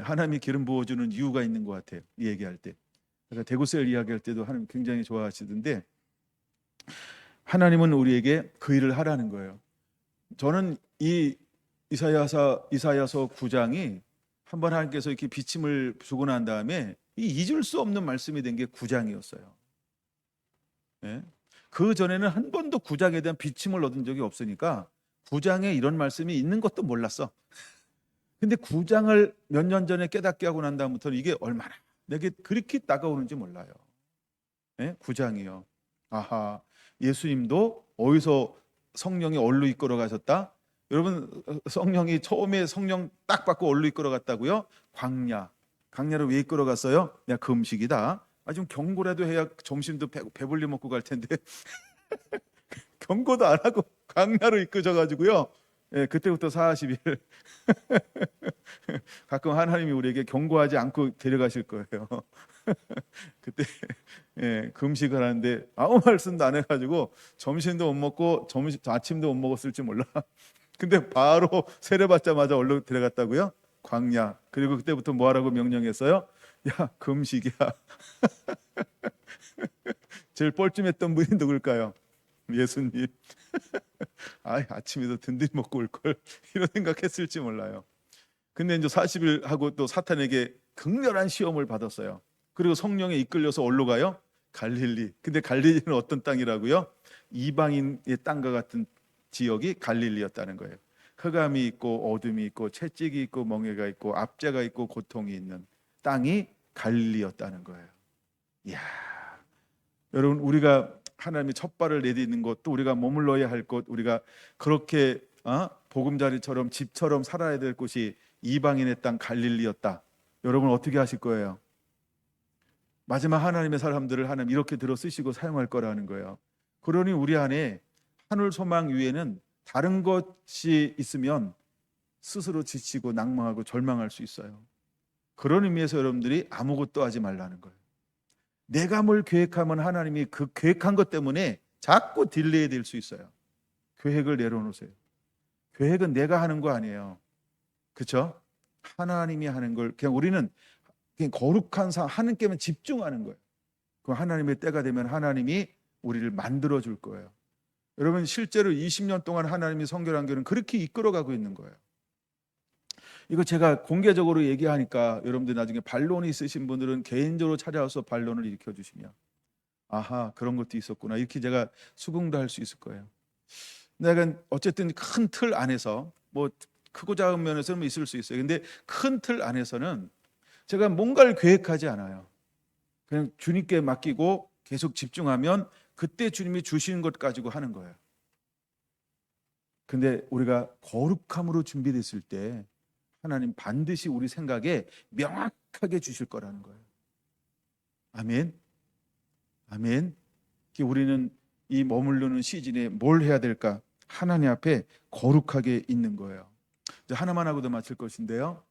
하나님이 기름 부어주는 이유가 있는 것 같아요. 이 얘기할 때. 그러니까 대구셀 이야기할 때도 하나님 굉장히 좋아하시던데, 하나님은 우리에게 그 일을 하라는 거예요. 저는 이 이사야서 9장이 한번 하나님께서 이렇게 비침을 주고 난 다음에 이 잊을 수 없는 말씀이 된 게 9장이었어요. 그 전에는 한 번도 9장에 대한 비침을 얻은 적이 없으니까 9장에 이런 말씀이 있는 것도 몰랐어. 근데 9장을 몇 년 전에 깨닫게 하고 난 다음부터는 이게 얼마나 내게 그렇게 다가오는지 몰라요. 네? 9장이요. 아하, 예수님도 어디서 성령이 어디로 이끌어 가셨다? 여러분, 성령이 처음에 성령 딱 받고 어디로 이끌어 갔다고요? 광야로 왜 이끌어 갔어요? 내가 금식이다. 좀 경고라도 해야 점심도 배불리 먹고 갈 텐데 경고도 안 하고 광야로 이끌어 가지고요. 예, 그때부터 40일 가끔 하나님이 우리에게 경고하지 않고 데려가실 거예요. 그때 예, 금식을 하는데 아무 말씀도 안 해가지고 점심도 못 먹고 아침도 못 먹었을지 몰라. 근데 바로 세례받자마자 얼른 데려갔다고요? 광야. 그리고 그때부터 뭐 하라고 명령했어요? 야, 금식이야. 제일 뻘쭘했던 분이 누굴까요? 예수님. 아침에도 든든히 먹고 올 걸 이런 생각했을지 몰라요. 근데 이제 40일 하고 또 사탄에게 극렬한 시험을 받았어요. 그리고 성령에 이끌려서 어디로 가요? 갈릴리. 근데 갈릴리는 어떤 땅이라고요? 이방인의 땅과 같은 지역이 갈릴리였다는 거예요. 흑암이 있고 어둠이 있고 채찍이 있고 멍에가 있고 압제가 있고 고통이 있는 땅이 갈릴리였다는 거예요. 이야, 여러분, 우리가 하나님의 첫 발을 내딛는 것도 우리가 머물러야 할 곳, 우리가 그렇게 보금자리처럼 집처럼 살아야 될 곳이 이방인의 땅 갈릴리였다. 여러분 어떻게 하실 거예요? 마지막 하나님의 사람들을 하나님 이렇게 들어 쓰시고 사용할 거라는 거예요. 그러니 우리 안에 하늘 소망 위에는 다른 것이 있으면 스스로 지치고 낭망하고 절망할 수 있어요. 그런 의미에서 여러분들이 아무것도 하지 말라는 거예요. 내가 뭘 계획하면 하나님이 그 계획한 것 때문에 자꾸 딜레이 될 수 있어요. 계획을 내려놓으세요. 계획은 내가 하는 거 아니에요. 그렇죠? 하나님이 하는 걸 그냥 우리는 그냥 거룩한 하나님께만 집중하는 거예요. 그 하나님의 때가 되면 하나님이 우리를 만들어 줄 거예요. 여러분, 실제로 20년 동안 하나님이 성결한교는 그렇게 이끌어가고 있는 거예요. 이거 제가 공개적으로 얘기하니까 여러분들 나중에 반론이 있으신 분들은 개인적으로 찾아와서 반론을 일으켜 주시면 아하, 그런 것도 있었구나, 이렇게 제가 수긍도 할 수 있을 거예요. 내가 어쨌든 큰 틀 안에서 뭐 크고 작은 면에서는 있을 수 있어요. 근데 큰 틀 안에서는 제가 뭔가를 계획하지 않아요. 그냥 주님께 맡기고 계속 집중하면 그때 주님이 주시는 것 가지고 하는 거예요. 근데 우리가 거룩함으로 준비됐을 때 하나님 반드시 우리 생각에 명확하게 주실 거라는 거예요. 아멘. 아멘. 우리는 이 머무르는 시즌에 뭘 해야 될까? 하나님 앞에 거룩하게 있는 거예요. 이제 하나만 하고도 마칠 것인데요.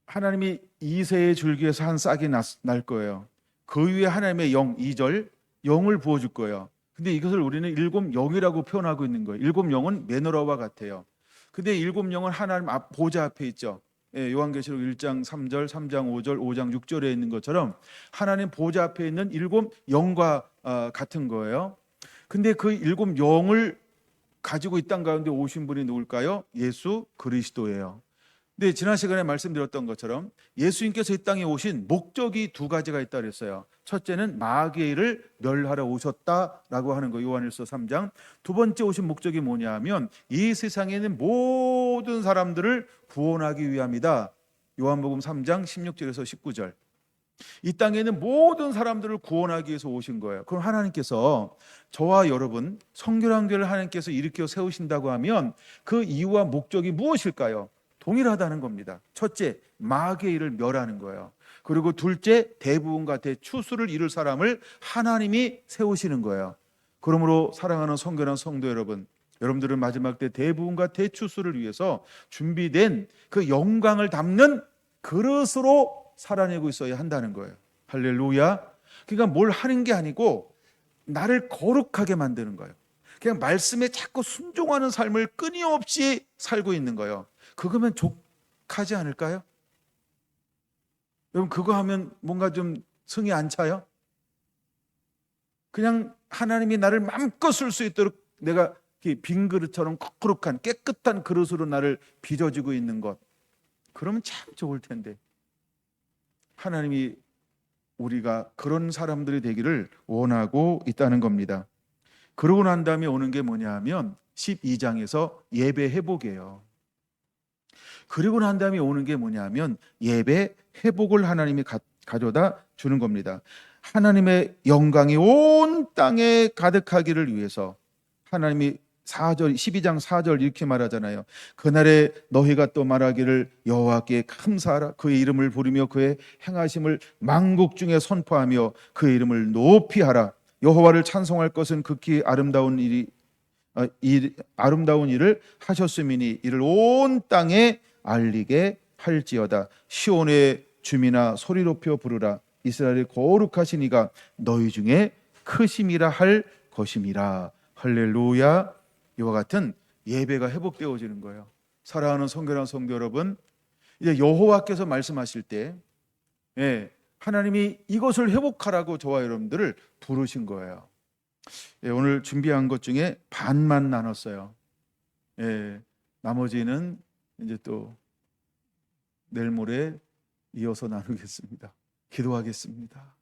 하나님이 이새의 줄기에서 한 싹이 날 거예요. 그 위에 하나님의 영, 2절 영을 부어줄 거예요. 근데 이것을 우리는 일곱 영이라고 표현하고 있는 거예요. 일곱 영은 메노라와 같아요. 근데 일곱 영은 하나님 보좌 앞에 있죠. 예, 요한계시록 1장 3절, 3장 5절, 5장 6절에 있는 것처럼 하나님 보좌 앞에 있는 일곱 영과 같은 거예요. 근데 그 일곱 영을 가지고 이 땅 가운데 오신 분이 누굴까요? 예수 그리스도예요. 근데 지난 시간에 말씀드렸던 것처럼 예수님께서 이 땅에 오신 목적이 두 가지가 있다 그랬어요. 첫째는 마귀의 일을 멸하러 오셨다라고 하는 거, 요한일서 3장. 두 번째 오신 목적이 뭐냐 하면 이 세상에 있는 모든 사람들을 구원하기 위함이다. 요한복음 3장 16절에서 19절. 이 땅에 있는 모든 사람들을 구원하기 위해서 오신 거예요. 그럼 하나님께서 저와 여러분 성결한 교회를 하나님께서 일으켜 세우신다고 하면 그 이유와 목적이 무엇일까요? 동일하다는 겁니다. 첫째, 마귀의 일을 멸하는 거예요. 그리고 둘째, 대부분과 대추수를 이룰 사람을 하나님이 세우시는 거예요. 그러므로 사랑하는 성결한 성도 여러분, 여러분들은 마지막 때 대부분과 대추수를 위해서 준비된 그 영광을 담는 그릇으로 살아내고 있어야 한다는 거예요. 할렐루야. 그러니까 뭘 하는 게 아니고 나를 거룩하게 만드는 거예요. 그냥 말씀에 자꾸 순종하는 삶을 끊임없이 살고 있는 거예요. 그거면 족하지 않을까요? 여러분, 그거 하면 뭔가 좀 성이 안 차요? 그냥 하나님이 나를 마음껏 쓸 수 있도록 내가 빈 그릇처럼 거룩한 깨끗한 그릇으로 나를 빚어지고 있는 것, 그러면 참 좋을 텐데. 하나님이 우리가 그런 사람들이 되기를 원하고 있다는 겁니다. 그러고 난 다음에 오는 게 뭐냐 하면 12장에서 예배 회복이에요. 그리고 난 다음에 오는 게 뭐냐 하면 예배 회복을 하나님이 가져다 주는 겁니다. 하나님의 영광이 온 땅에 가득하기를 위해서 하나님이 4절 12장 4절 이렇게 말하잖아요. 그날에 너희가 또 말하기를 여호와께 감사하라. 그의 이름을 부르며 그의 행하심을 만국 중에 선포하며 그의 이름을 높이 하라. 여호와를 찬송할 것은 극히 아름다운 아름다운 일을 하셨음이니 이를 온 땅에 알리게 할지어다. 시온의 주민아 소리 높여 부르라. 이스라엘의 거룩하신 이가 너희 중에 크심이라 할 것임이라. 할렐루야. 이와 같은 예배가 회복되어지는 거예요. 사랑하는 성결한 성도 여러분, 이제 여호와께서 말씀하실 때 하나님이 이것을 회복하라고 저와 여러분들을 부르신 거예요. 오늘 준비한 것 중에 반만 나눴어요. 나머지는 이제 또 내일 모레 이어서 나누겠습니다. 기도하겠습니다.